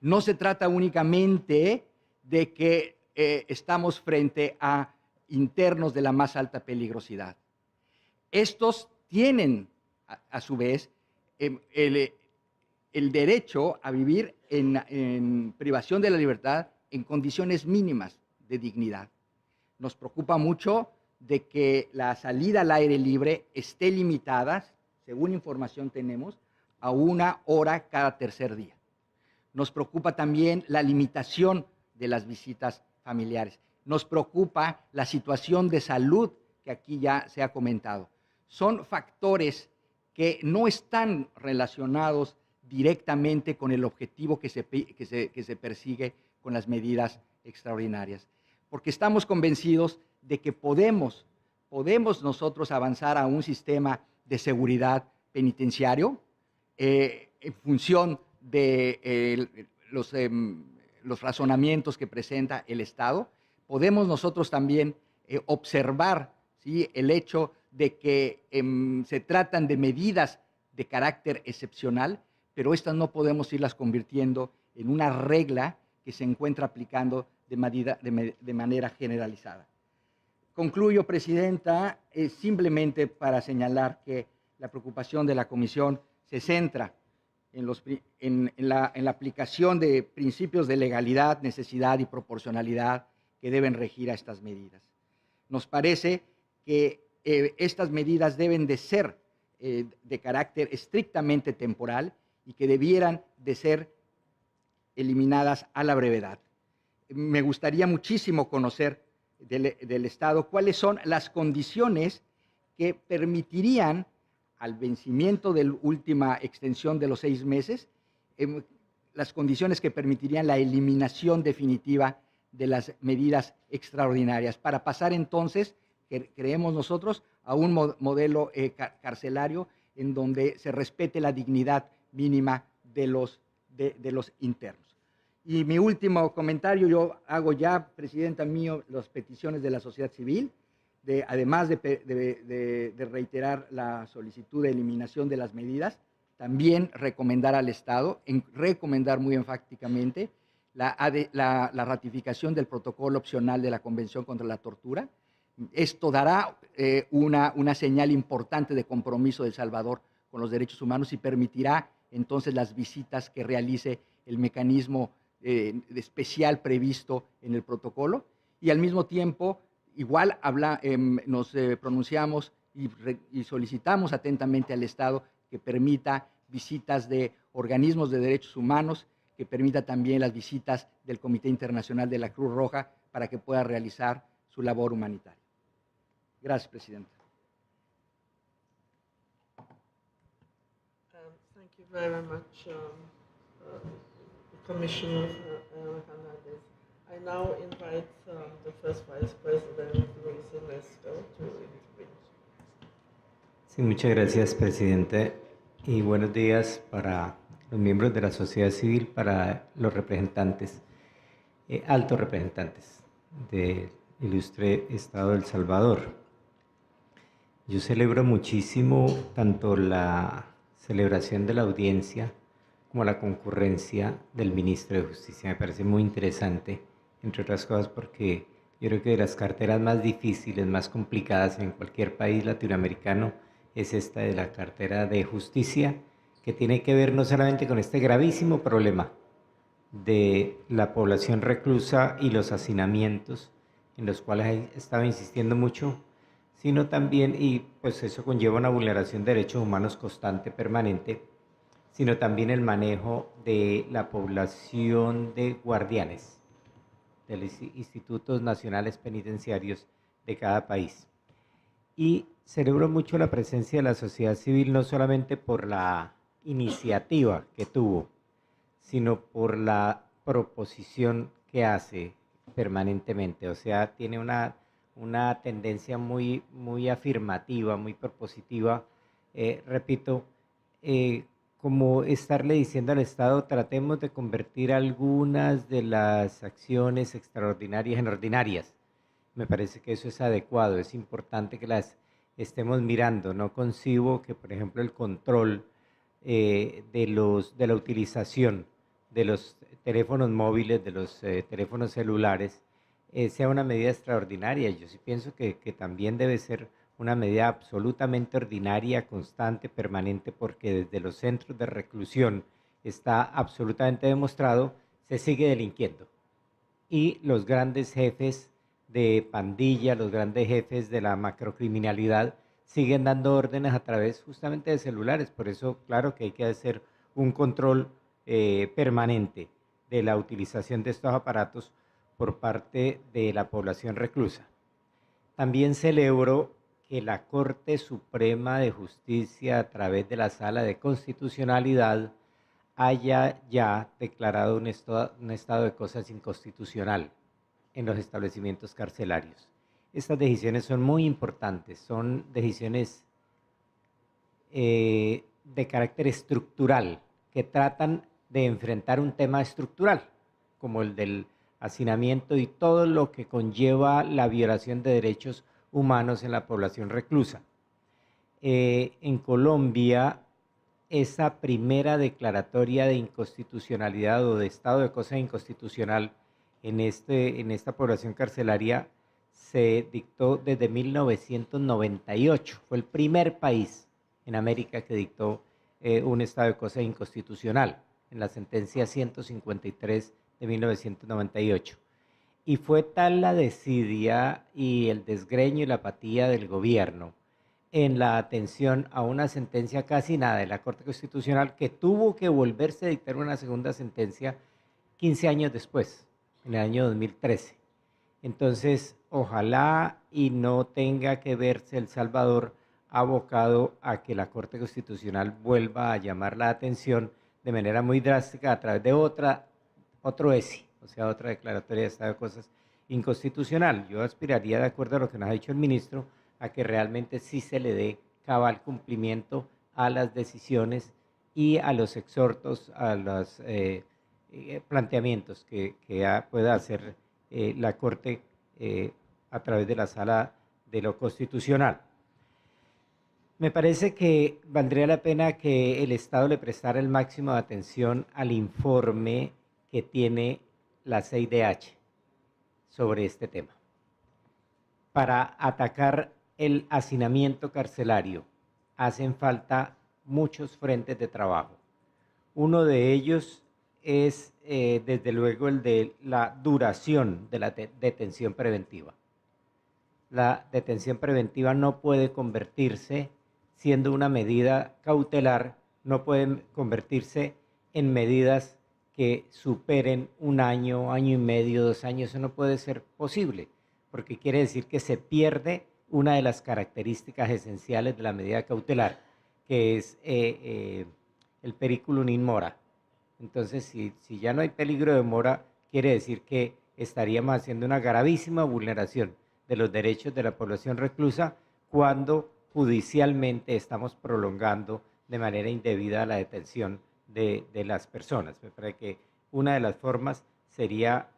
No se trata únicamente de que estamos frente a internos de la más alta peligrosidad. Estos tienen, a su vez, el derecho a vivir en privación de la libertad en condiciones mínimas de dignidad. Nos preocupa mucho de que la salida al aire libre esté limitada, según información tenemos, a 1 hora cada tercer día. Nos preocupa también la limitación de las visitas familiares. Nos preocupa la situación de salud que aquí ya se ha comentado. Son factores que no están relacionados directamente con el objetivo que se persigue con las medidas extraordinarias, porque estamos convencidos de que podemos podemos nosotros avanzar a un sistema de seguridad penitenciario en función de los razonamientos que presenta el Estado. Podemos nosotros también observar, ¿sí?, el hecho de que se tratan de medidas de carácter excepcional, pero estas no podemos irlas convirtiendo en una regla que se encuentra aplicando de manera generalizada. Concluyo, Presidenta, simplemente para señalar que la preocupación de la Comisión se centra en la aplicación de principios de legalidad, necesidad y proporcionalidad que deben regir a estas medidas. Nos parece que estas medidas deben de ser de carácter estrictamente temporal y que debieran de ser eliminadas a la brevedad. Me gustaría muchísimo conocer del Estado cuáles son las condiciones que permitirían, al vencimiento de la última extensión de los 6 meses, las condiciones que permitirían la eliminación definitiva de las medidas extraordinarias, para pasar entonces, creemos nosotros, a un modelo carcelario en donde se respete la dignidad mínima de los internos. Y mi último comentario, yo hago ya, Presidenta mío, las peticiones de la sociedad civil, además de reiterar la solicitud de eliminación de las medidas, también recomendar al Estado, recomendar muy enfáticamente la ratificación del protocolo opcional de la Convención contra la Tortura. Esto dará una señal importante de compromiso de El Salvador con los derechos humanos y permitirá entonces las visitas que realice el mecanismo especial previsto en el protocolo, y al mismo tiempo igual nos pronunciamos y solicitamos atentamente al Estado que permita visitas de organismos de derechos humanos, que permita también las visitas del Comité Internacional de la Cruz Roja para que pueda realizar su labor humanitaria. Gracias, Presidenta. Thank you very much, Commissioner Hernandez. I now invite the first Vice President, Luis Ernesto, to intervene. Sí, muchas gracias, Presidente, y buenos días para los miembros de la sociedad civil, para los representantes, altos representantes del ilustre Estado de El Salvador. Yo celebro muchísimo tanto la celebración de la audiencia como la concurrencia del Ministro de Justicia. Me parece muy interesante, entre otras cosas porque yo creo que de las carteras más difíciles, más complicadas en cualquier país latinoamericano es esta de la cartera de justicia, que tiene que ver no solamente con este gravísimo problema de la población reclusa y los hacinamientos, en los cuales he estado insistiendo mucho, sino también, y pues eso conlleva una vulneración de derechos humanos constante, permanente, sino también el manejo de la población de guardianes de los institutos nacionales penitenciarios de cada país. Y celebro mucho la presencia de la sociedad civil, no solamente por la iniciativa que tuvo, sino por la proposición que hace permanentemente. O sea, tiene una tendencia muy afirmativa, muy propositiva. Repito, como estarle diciendo al Estado, tratemos de convertir algunas de las acciones extraordinarias en ordinarias. Me parece que eso es adecuado, es importante que las estemos mirando. No concibo que, por ejemplo, el control de la utilización de los teléfonos móviles, de los teléfonos celulares, sea una medida extraordinaria. Yo sí pienso que también debe ser una medida absolutamente ordinaria, constante, permanente, porque desde los centros de reclusión está absolutamente demostrado, se sigue delinquiendo. Y los grandes jefes de pandilla, los grandes jefes de la macrocriminalidad, siguen dando órdenes a través justamente de celulares. Por eso, claro que hay que hacer un control permanente de la utilización de estos aparatos por parte de la población reclusa. También celebro que la Corte Suprema de Justicia, a través de la Sala de Constitucionalidad, haya ya declarado un estado de cosas inconstitucional en los establecimientos carcelarios. estas decisiones son muy importantes, son decisiones de carácter estructural, que tratan de enfrentar un tema estructural, como el del hacinamiento y todo lo que conlleva la violación de derechos humanos en la población reclusa. En Colombia, esa primera declaratoria de inconstitucionalidad o de estado de cosa inconstitucional en esta población carcelaria se dictó desde 1998. Fue el primer país en América que dictó un estado de cosa inconstitucional, en la sentencia 153 de 1998. Y fue tal la desidia y el desgreño y la apatía del gobierno en la atención a una sentencia casi nada de la Corte Constitucional que tuvo que volverse a dictar una segunda sentencia 15 años después, en el año 2013. Entonces, ojalá y no tenga que verse El Salvador abocado a que la Corte Constitucional vuelva a llamar la atención de manera muy drástica a través de otro ESI, o sea, otra declaratoria de estado de cosas inconstitucional. Yo aspiraría, de acuerdo a lo que nos ha dicho el ministro, a que realmente sí se le dé cabal cumplimiento a las decisiones y a los exhortos, a los planteamientos que pueda hacer la Corte a través de la Sala de lo Constitucional. Me parece que valdría la pena que el Estado le prestara el máximo de atención al informe que tiene la CIDH sobre este tema. Para atacar el hacinamiento carcelario hacen falta muchos frentes de trabajo. Uno de ellos es, desde luego, el de la duración de la detención preventiva. La detención preventiva no puede convertirse, siendo una medida cautelar, no puede convertirse en medidas que superen un año, año y medio, 2 años. Eso no puede ser posible, porque quiere decir que se pierde una de las características esenciales de la medida cautelar, que es el periculum in mora. Entonces, si ya no hay peligro de mora, quiere decir que estaríamos haciendo una gravísima vulneración de los derechos de la población reclusa cuando judicialmente estamos prolongando de manera indebida la detención de las personas. Me parece que una de las formas sería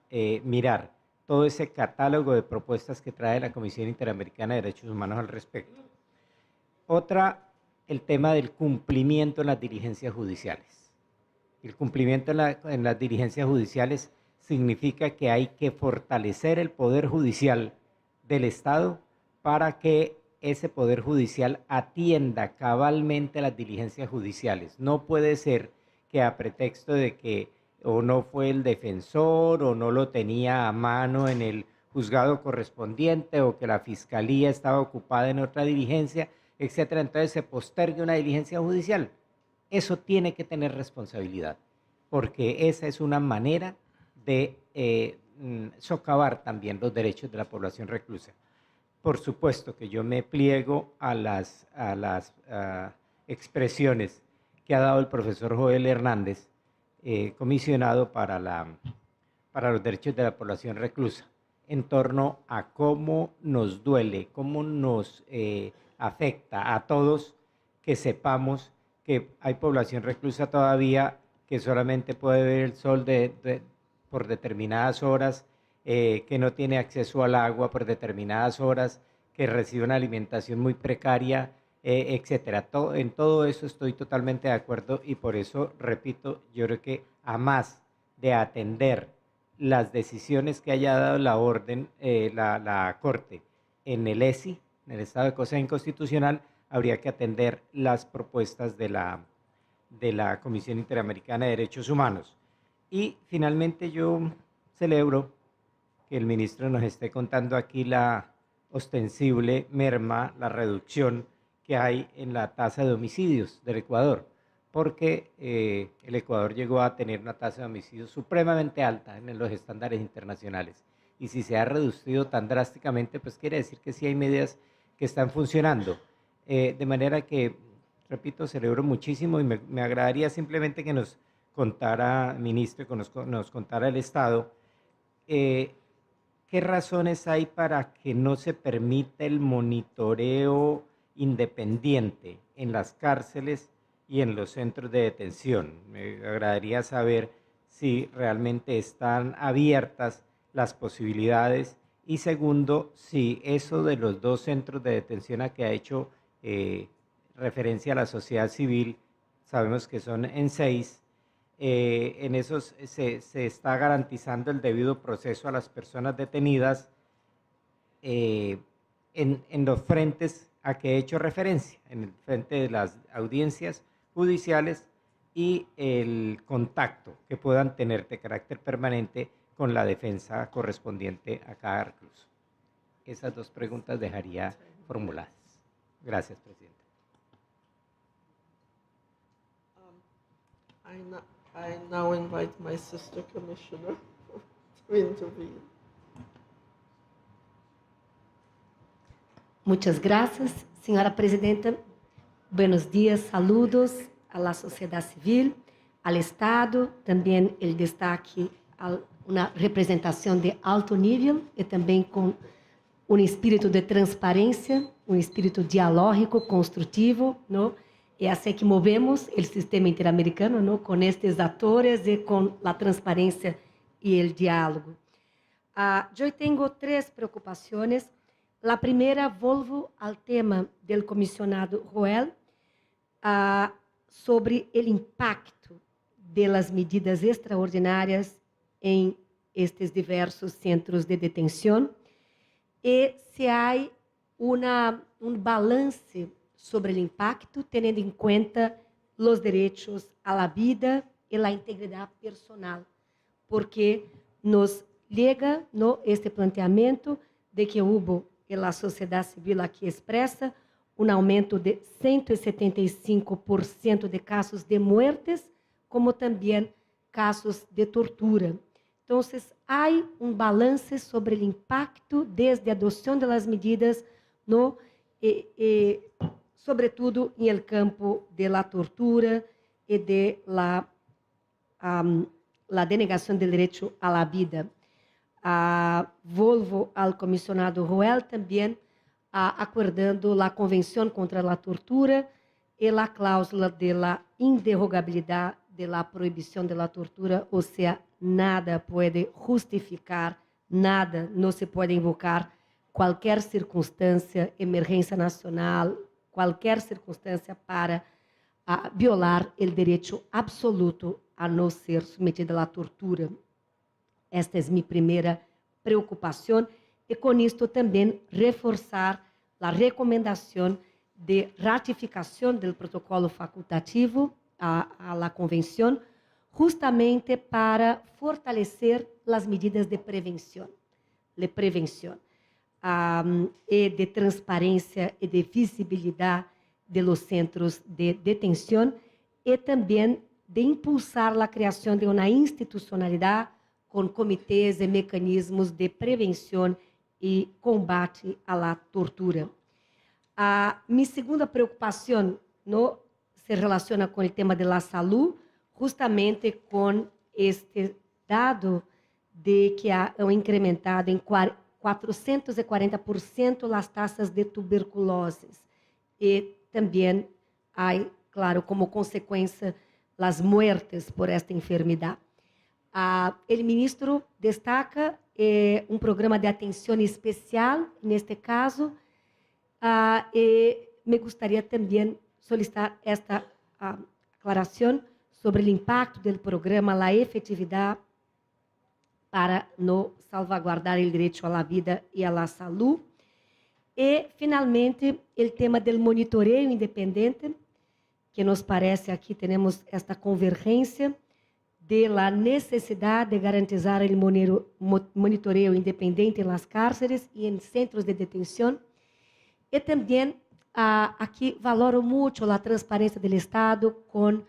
mirar todo ese catálogo de propuestas que trae la Comisión Interamericana de Derechos Humanos al respecto. Otra, el tema del cumplimiento en las diligencias judiciales. El cumplimiento en las diligencias judiciales significa que hay que fortalecer el poder judicial del Estado para que ese poder judicial atienda cabalmente las diligencias judiciales. No puede ser que a pretexto de que o no fue el defensor o no lo tenía a mano en el juzgado correspondiente o que la fiscalía estaba ocupada en otra diligencia, etcétera, entonces se postergue una diligencia judicial. Eso tiene que tener responsabilidad, porque esa es una manera de socavar también los derechos de la población reclusa. Por supuesto que yo me pliego a las expresiones que ha dado el profesor Joel Hernández, comisionado para los derechos de la población reclusa, en torno a cómo nos duele, cómo nos afecta a todos que sepamos que hay población reclusa todavía que solamente puede ver el sol por determinadas horas, que no tiene acceso al agua por determinadas horas, que recibe una alimentación muy precaria, etcétera. En todo eso estoy totalmente de acuerdo y por eso, repito, yo creo que a más de atender las decisiones que haya dado la orden, la Corte en el ESI, en el estado de cosa inconstitucional, habría que atender las propuestas de la Comisión Interamericana de Derechos Humanos. Y finalmente yo celebro que el ministro nos esté contando aquí la ostensible merma, la reducción que hay en la tasa de homicidios del Ecuador, porque el Ecuador llegó a tener una tasa de homicidios supremamente alta en los estándares internacionales. Y si se ha reducido tan drásticamente, pues quiere decir que sí hay medidas que están funcionando. De manera que, repito, celebro muchísimo y me agradaría simplemente que nos contara, ministro, que nos contara el Estado, qué ¿qué razones hay para que no se permita el monitoreo independiente en las cárceles y en los centros de detención? Me agradaría saber si realmente están abiertas las posibilidades. Y segundo, si eso de los 2 centros de detención a que ha hecho referencia a la sociedad civil, sabemos que son en 6, en esos se está garantizando el debido proceso a las personas detenidas en los frentes a que he hecho referencia, en el frente de las audiencias judiciales y el contacto que puedan tener de carácter permanente con la defensa correspondiente a cada recluso. Esas 2 preguntas dejaría formuladas. Gracias, Presidenta. I now invite my sister commissioner to intervene. Muchas gracias, señora presidenta. Buenos días, saludos a la sociedad civil, al Estado, también el destaque a una representación de alto nivel y también con un espíritu de transparencia, un espíritu dialógico, constructivo, ¿no? Y así que movemos el sistema interamericano, ¿no? Con estos actores y con la transparencia y el diálogo. Yo tengo 3 preocupaciones. La primera, volvo al tema del comisionado Roel sobre el impacto de las medidas extraordinarias en estos diversos centros de detención y si hay un balance sobre el impacto, teniendo en cuenta los derechos a la vida y la integridad personal, porque nos llega, ¿no?, este planteamiento de que hubo en la sociedad civil aquí expresa un aumento de 175% de casos de muertes, como también casos de tortura. Entonces, hay un balance sobre el impacto desde la adopción de las medidas, ¿no?, sobre todo en el campo de la tortura y de la denegación del derecho a la vida. Volvo al comisionado Roel también acordando la Convención contra la Tortura y la cláusula de la inderogabilidad de la prohibición de la tortura, o sea, nada puede justificar, nada, no se puede invocar cualquier circunstancia, emergencia nacional, cualquier circunstancia para violar el derecho absoluto a no ser sometida a la tortura. Esta es mi primera preocupación y con esto también reforzar la recomendación de ratificación del protocolo facultativo a la convención, justamente para fortalecer las medidas de prevención, y de transparencia y de visibilidad de los centros de detención y también de impulsar la creación de una institucionalidad con comitês e mecanismos de prevenção e combate à tortura. Minha segunda preocupação se relaciona com o tema da saúde, justamente com este dado de que há incrementado em 440% as taxas de tuberculose e também há, claro, como consequência, as mortes por esta enfermidade. O ministro destaca um programa de atenção especial, neste caso, e me gostaria também solicitar esta aclaração sobre o impacto do programa, a efetividade para no salvaguardar o direito à vida e à saúde. E, finalmente, o tema do monitoreio independente, que nos parece aqui temos esta convergência de la necessidade de garantizar o monitoreio independente nas cárceres e em centros de detenção. E também aqui valoro muito a transparência do Estado com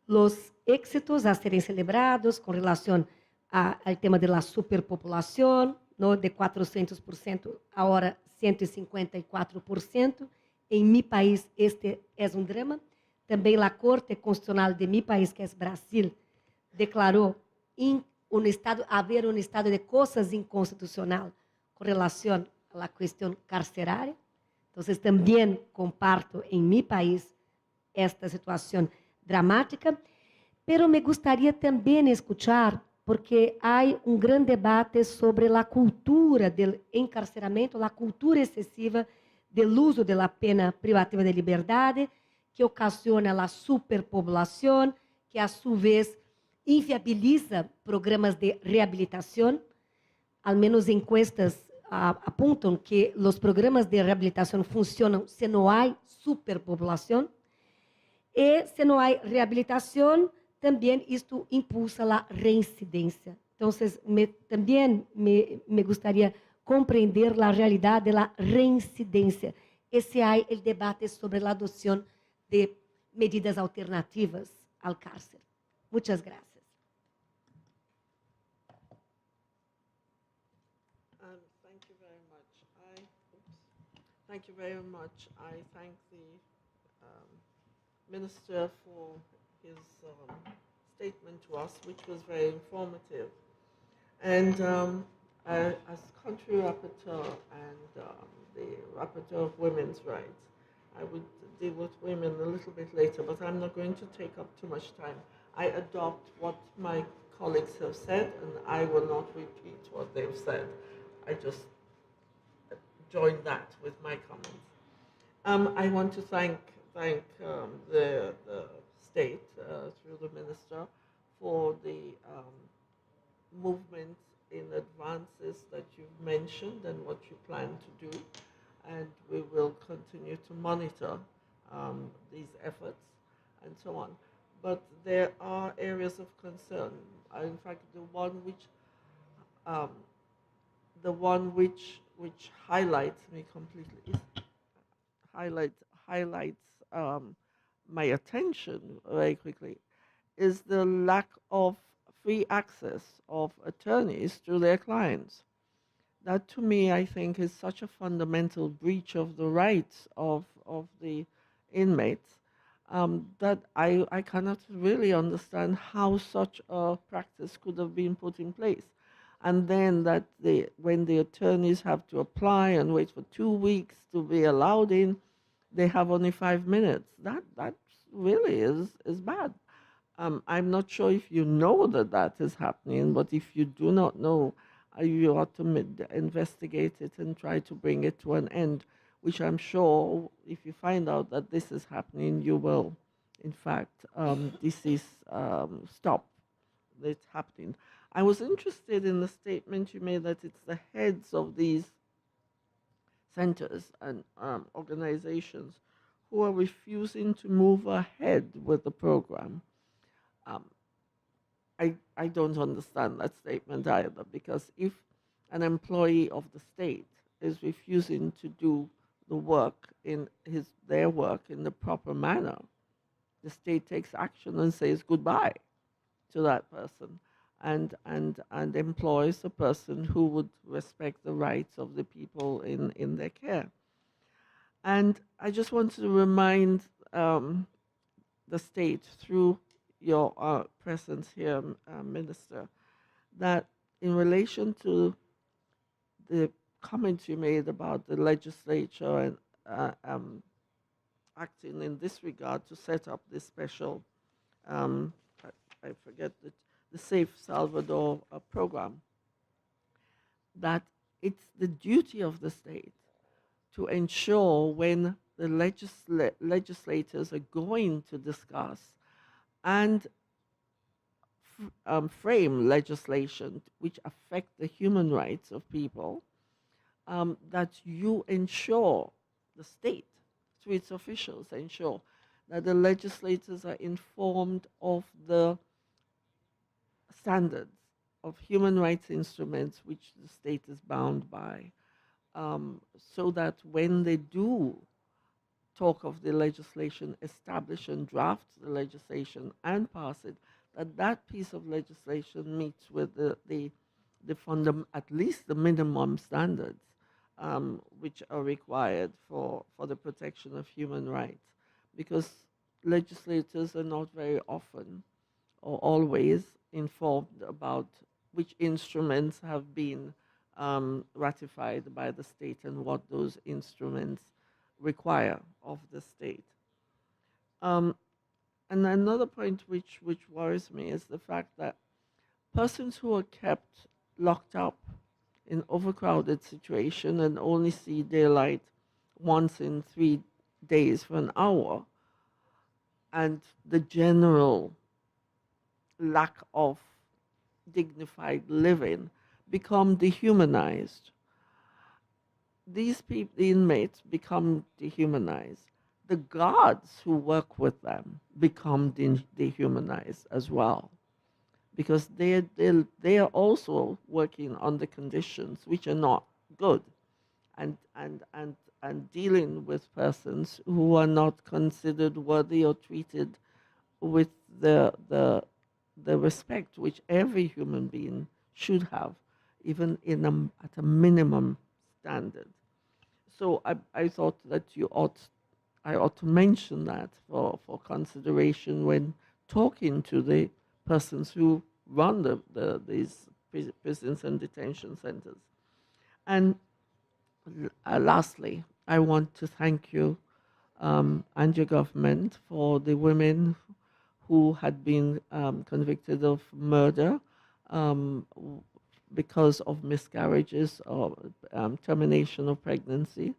os êxitos a serem celebrados com relação ao tema da superpopulação, de 400%, agora 154%. Em meu país, este é um drama. Também a Corte Constitucional de meu país, que é Brasil, declarou haver um estado de coisas inconstitucional com relação à questão carcerária. Então, também comparto em meu país esta situação dramática, pero me gostaria também escuchar, porque há um grande debate sobre a cultura do encarceramento, a cultura excessiva do uso da pena privativa de liberdade, que ocasiona a superpopulação, que a sua vez inviabiliza programas de reabilitação. Al menos encuestas apontam que os programas de reabilitação funcionam se não há superpopulação. E se não há reabilitação, também isto impulsa a reincidência. Então, também me gostaria compreender a realidade da reincidência. Esse é o debate sobre a adoção de medidas alternativas ao cárcere. Muitas graças. Thank you very much. Thank you very much. I thank the Minister for his statement to us, which was very informative. And as country rapporteur and the rapporteur of women's rights, I would deal with women a little bit later, but I'm not going to take up too much time. I adopt what my colleagues have said, and I will not repeat what they've said. I just join that with my comments. I want to thank the state through the minister for the movement in advances that you've mentioned and what you plan to do, and we will continue to monitor these efforts and so on. But there are areas of concern. In fact, the one which highlights me completely highlights my attention very quickly is the lack of free access of attorneys to their clients. That, to me, I think, is such a fundamental breach of the rights of the inmates that I cannot really understand how such a practice could have been put in place. And then that when the attorneys have to apply and wait for 2 weeks to be allowed in, they have only 5 minutes. That really is bad. I'm not sure if you know that is happening, but if you do not know, you ought to investigate it and try to bring it to an end, which I'm sure if you find out that this is happening, you will, in fact, stop it happening. I was interested in the statement you made that it's the heads of these centers and organizations who are refusing to move ahead with the program. I don't understand that statement either, because if an employee of the state is refusing to do the work their work in the proper manner, the state takes action and says goodbye to that person and employs a person who would respect the rights of the people in their care. And I just want to remind the state through your presence here, Minister, that in relation to the comments you made about the legislature and acting in this regard to set up this special, I forget the Safe Salvador program, that it's the duty of the state to ensure when the legislators are going to discuss and frame legislation which affect the human rights of people, that you ensure, the state, through its officials, ensure that the legislators are informed of the standards of human rights instruments which the state is bound by, so that when they do talk of the legislation, establish and draft the legislation and pass it, that piece of legislation meets with at least the minimum standards which are required for the protection of human rights. Because legislators are not very often or always informed about which instruments have been ratified by the state and what those instruments require of the state. And another point which worries me is the fact that persons who are kept locked up in overcrowded situation and only see daylight once in 3 days for an hour, and the general lack of dignified living become dehumanized. These people, the inmates, become dehumanized. The guards who work with them become dehumanized as well, because they are also working under conditions which are not good, and dealing with persons who are not considered worthy or treated with the respect which every human being should have, even at a minimum standard. So I thought that I ought to mention that for consideration when talking to the persons who run these prisons and detention centers. And lastly, I want to thank you and your government for the women who had been convicted of murder because of miscarriages or termination of pregnancy.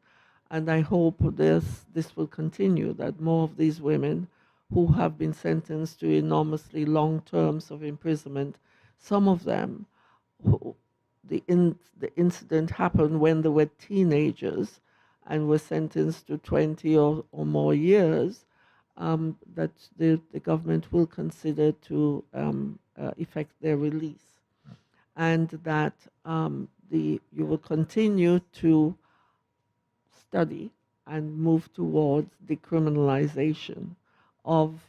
And I hope this will continue, that more of these women who have been sentenced to enormously long terms of imprisonment, some of them, the incident happened when they were teenagers and were sentenced to 20 or more years, that the government will consider to effect their release, and that you will continue to study and move towards decriminalization of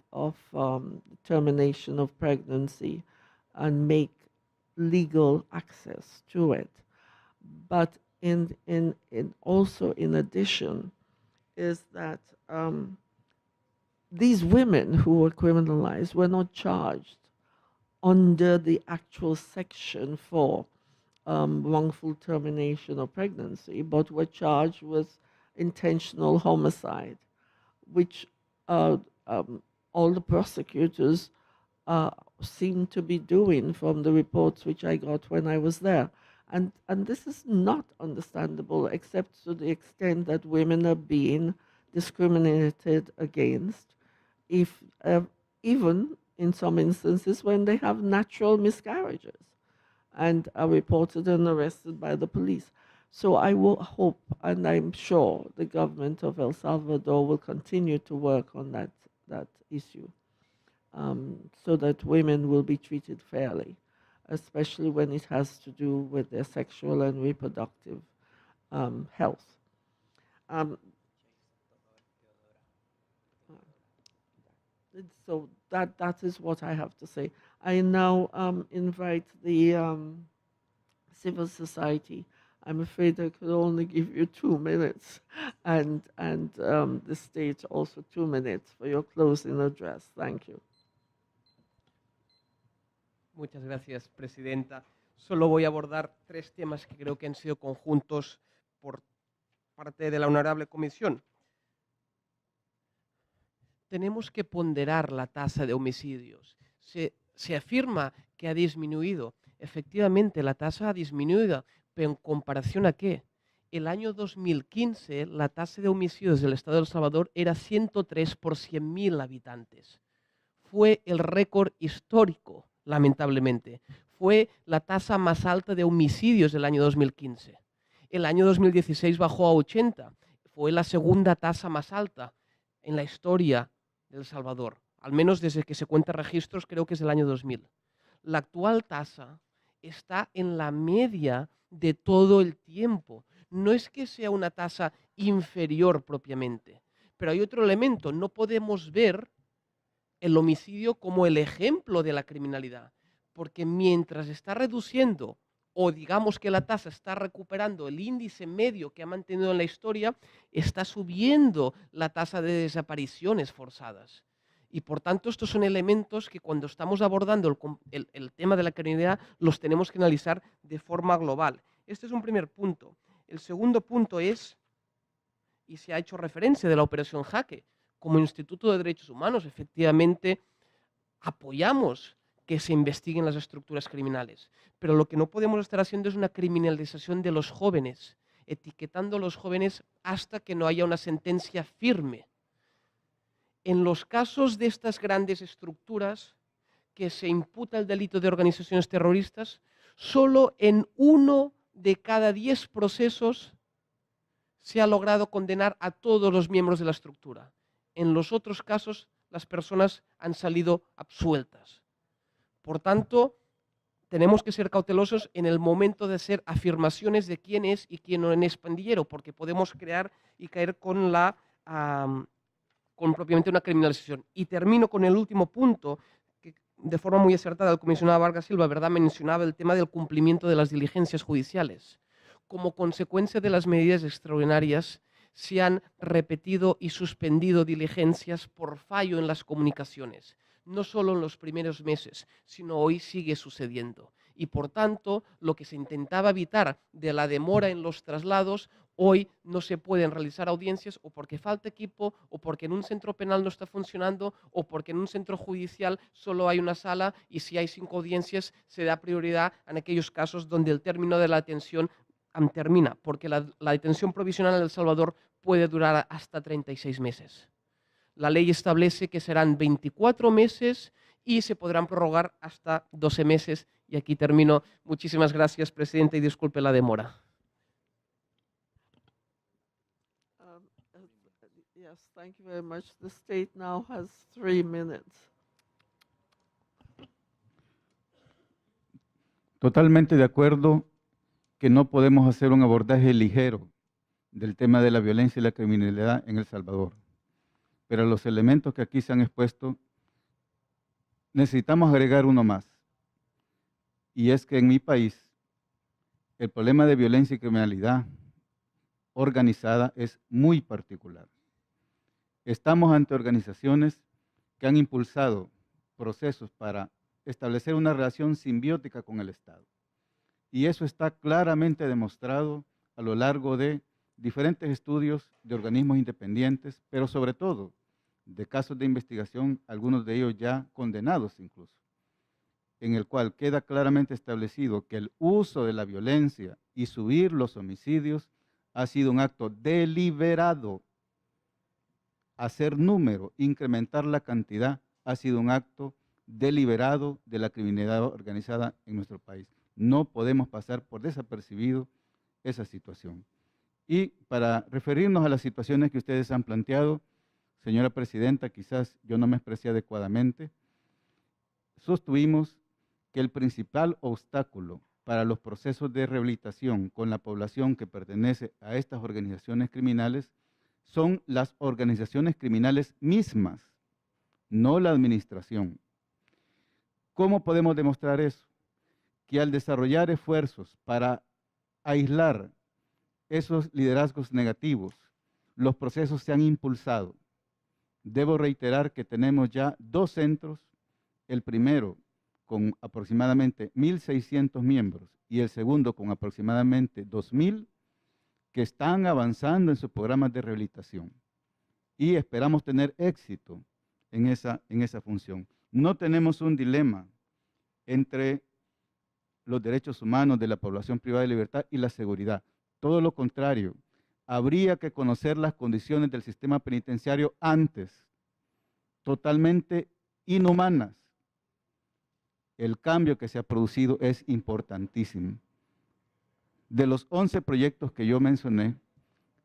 termination of pregnancy and make legal access to it. But also in addition is that these women who were criminalized were not charged under the actual section for wrongful termination of pregnancy, but were charged with intentional homicide, which all the prosecutors seem to be doing from the reports which I got when I was there. And this is not understandable, except to the extent that women are being discriminated against, if even in some instances when they have natural miscarriages and are reported and arrested by the police. So I will hope, and I'm sure, the government of El Salvador will continue to work on that issue, so that women will be treated fairly, especially when it has to do with their sexual and reproductive health. So that is what I have to say. I now invite the civil society. I'm afraid I could only give you 2 minutes, and the state also 2 minutes for your closing address. Thank you. Muchas gracias, Presidenta. Solo voy a abordar 3 temas que creo que han sido conjuntos por parte de la Honorable Comisión. Tenemos que ponderar la tasa de homicidios. Se afirma que ha disminuido. Efectivamente, la tasa ha disminuido, pero ¿en comparación a qué? El año 2015, la tasa de homicidios del Estado de El Salvador era 103 por 100.000 habitantes. Fue el récord histórico, lamentablemente. Fue la tasa más alta de homicidios del año 2015. El año 2016 bajó a 80. Fue la segunda tasa más alta en la historia de El Salvador. Al menos desde que se cuentan registros, creo que es del año 2000. La actual tasa está en la media de todo el tiempo. No es que sea una tasa inferior propiamente, pero hay otro elemento. No podemos ver el homicidio como el ejemplo de la criminalidad, porque mientras está reduciendo, o digamos que la tasa está recuperando el índice medio que ha mantenido en la historia, está subiendo la tasa de desapariciones forzadas. Y por tanto, estos son elementos que cuando estamos abordando el tema de la criminalidad los tenemos que analizar de forma global. Este es un primer punto. El segundo punto es, y se ha hecho referencia de la Operación Jaque, como Instituto de Derechos Humanos, efectivamente apoyamos que se investiguen las estructuras criminales, pero lo que no podemos estar haciendo es una criminalización de los jóvenes, etiquetando a los jóvenes hasta que no haya una sentencia firme. En los casos de estas grandes estructuras que se imputa el delito de organizaciones terroristas, solo en 1 de cada 10 procesos se ha logrado condenar a todos los miembros de la estructura. En los otros casos, las personas han salido absueltas. Por tanto, tenemos que ser cautelosos en el momento de hacer afirmaciones de quién es y quién no es pandillero, porque podemos crear y caer con propiamente una criminalización. Y termino con el último punto, que de forma muy acertada el comisionado Vargas Silva, ¿verdad?, mencionaba el tema del cumplimiento de las diligencias judiciales. Como consecuencia de las medidas extraordinarias, se han repetido y suspendido diligencias por fallo en las comunicaciones, no solo en los primeros meses, sino hoy sigue sucediendo. Y por tanto, lo que se intentaba evitar de la demora en los traslados, hoy no se pueden realizar audiencias o porque falta equipo, o porque en un centro penal no está funcionando, o porque en un centro judicial solo hay una sala y si hay 5 audiencias se da prioridad en aquellos casos donde el término de la detención termina, porque la detención provisional en El Salvador puede durar hasta 36 meses. La ley establece que serán 24 meses y se podrán prorrogar hasta 12 meses. Y aquí termino. Muchísimas gracias, presidente, y disculpe la demora. Yes, thank you very much. The state now has 3 minutes. Totalmente de acuerdo que no podemos hacer un abordaje ligero del tema de la violencia y la criminalidad en El Salvador. Pero los elementos que aquí se han expuesto, necesitamos agregar uno más. Y es que en mi país, el problema de violencia y criminalidad organizada es muy particular. Estamos ante organizaciones que han impulsado procesos para establecer una relación simbiótica con el Estado. Y eso está claramente demostrado a lo largo de diferentes estudios de organismos independientes, pero sobre todo de casos de investigación, algunos de ellos ya condenados incluso, en el cual queda claramente establecido que el uso de la violencia y subir los homicidios ha sido un acto deliberado. Hacer número, incrementar la cantidad, ha sido un acto deliberado de la criminalidad organizada en nuestro país. No podemos pasar por desapercibido esa situación. Y para referirnos a las situaciones que ustedes han planteado, señora presidenta, quizás yo no me expresé adecuadamente, sostuvimos que el principal obstáculo para los procesos de rehabilitación con la población que pertenece a estas organizaciones criminales son las organizaciones criminales mismas, no la administración. ¿Cómo podemos demostrar eso? Que al desarrollar esfuerzos para aislar esos liderazgos negativos, los procesos se han impulsado. Debo reiterar que tenemos ya 2 centros, el primero con aproximadamente 1.600 miembros y el segundo con aproximadamente 2.000, que están avanzando en sus programas de rehabilitación. Y esperamos tener éxito en esa función. No tenemos un dilema entre los derechos humanos de la población privada de libertad y la seguridad. Todo lo contrario, habría que conocer las condiciones del sistema penitenciario antes, totalmente inhumanas. El cambio que se ha producido es importantísimo. De los 11 proyectos que yo mencioné,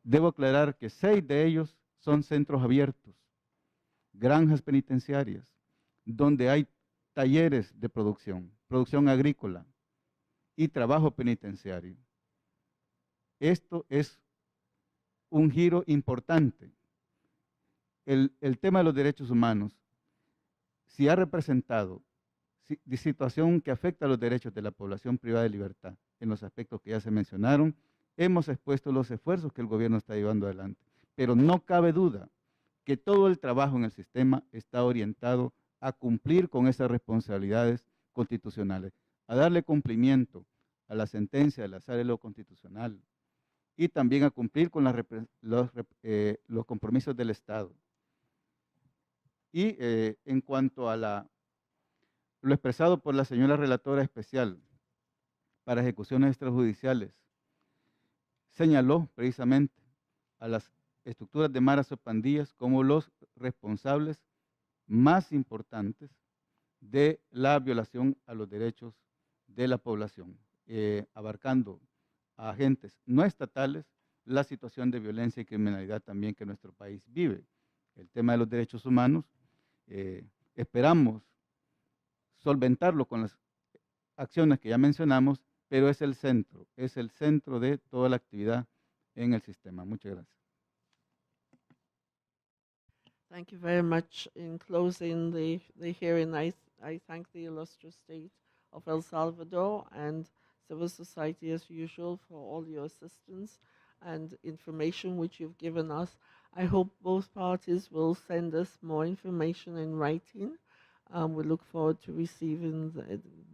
debo aclarar que 6 de ellos son centros abiertos, granjas penitenciarias, donde hay talleres de producción agrícola y trabajo penitenciario. Esto es un giro importante. El tema de los derechos humanos, si ha representado situación que afecta a los derechos de la población privada de libertad, en los aspectos que ya se mencionaron, hemos expuesto los esfuerzos que el gobierno está llevando adelante. Pero no cabe duda que todo el trabajo en el sistema está orientado a cumplir con esas responsabilidades constitucionales, a darle cumplimiento a la sentencia de la Sala de lo Constitucional y también a cumplir con los compromisos del Estado. Y en cuanto a lo expresado por la señora relatora especial para ejecuciones extrajudiciales, señaló precisamente a las estructuras de maras o pandillas como los responsables más importantes de la violación a los derechos de la población, abarcando a agentes no estatales la situación de violencia y criminalidad también que nuestro país vive. El tema de los derechos humanos, esperamos solventarlo con las acciones que ya mencionamos, pero es el centro de toda la actividad en el sistema. Muchas gracias. Thank you very much. In closing the hearing, I thank the illustrious state of El Salvador and civil society as usual for all your assistance and information which you've given us. I hope both parties will send us more information in writing. We look forward to receiving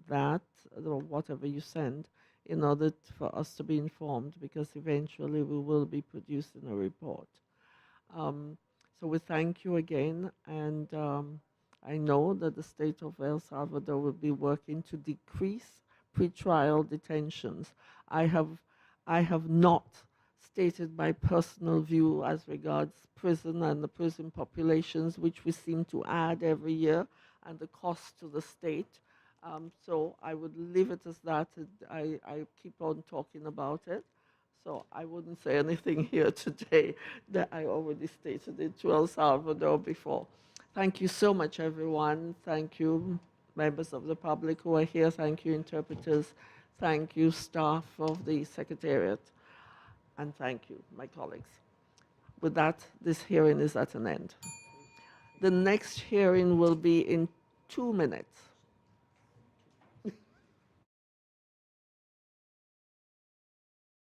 that, or whatever you send, in order for us to be informed, because eventually we will be producing a report. So we thank you again, and I know that the state of El Salvador will be working to decrease pretrial detentions. I have not stated my personal view as regards prison and the prison populations, which we seem to add every year, and the cost to the state. So I would leave it as that. I keep on talking about it. So I wouldn't say anything here today that I already stated it to El Salvador before. Thank you so much, everyone. Thank you, members of the public who are here. Thank you, interpreters. Thank you, staff of the Secretariat. And thank you, my colleagues. With that, this hearing is at an end. The next hearing will be in 2 minutes.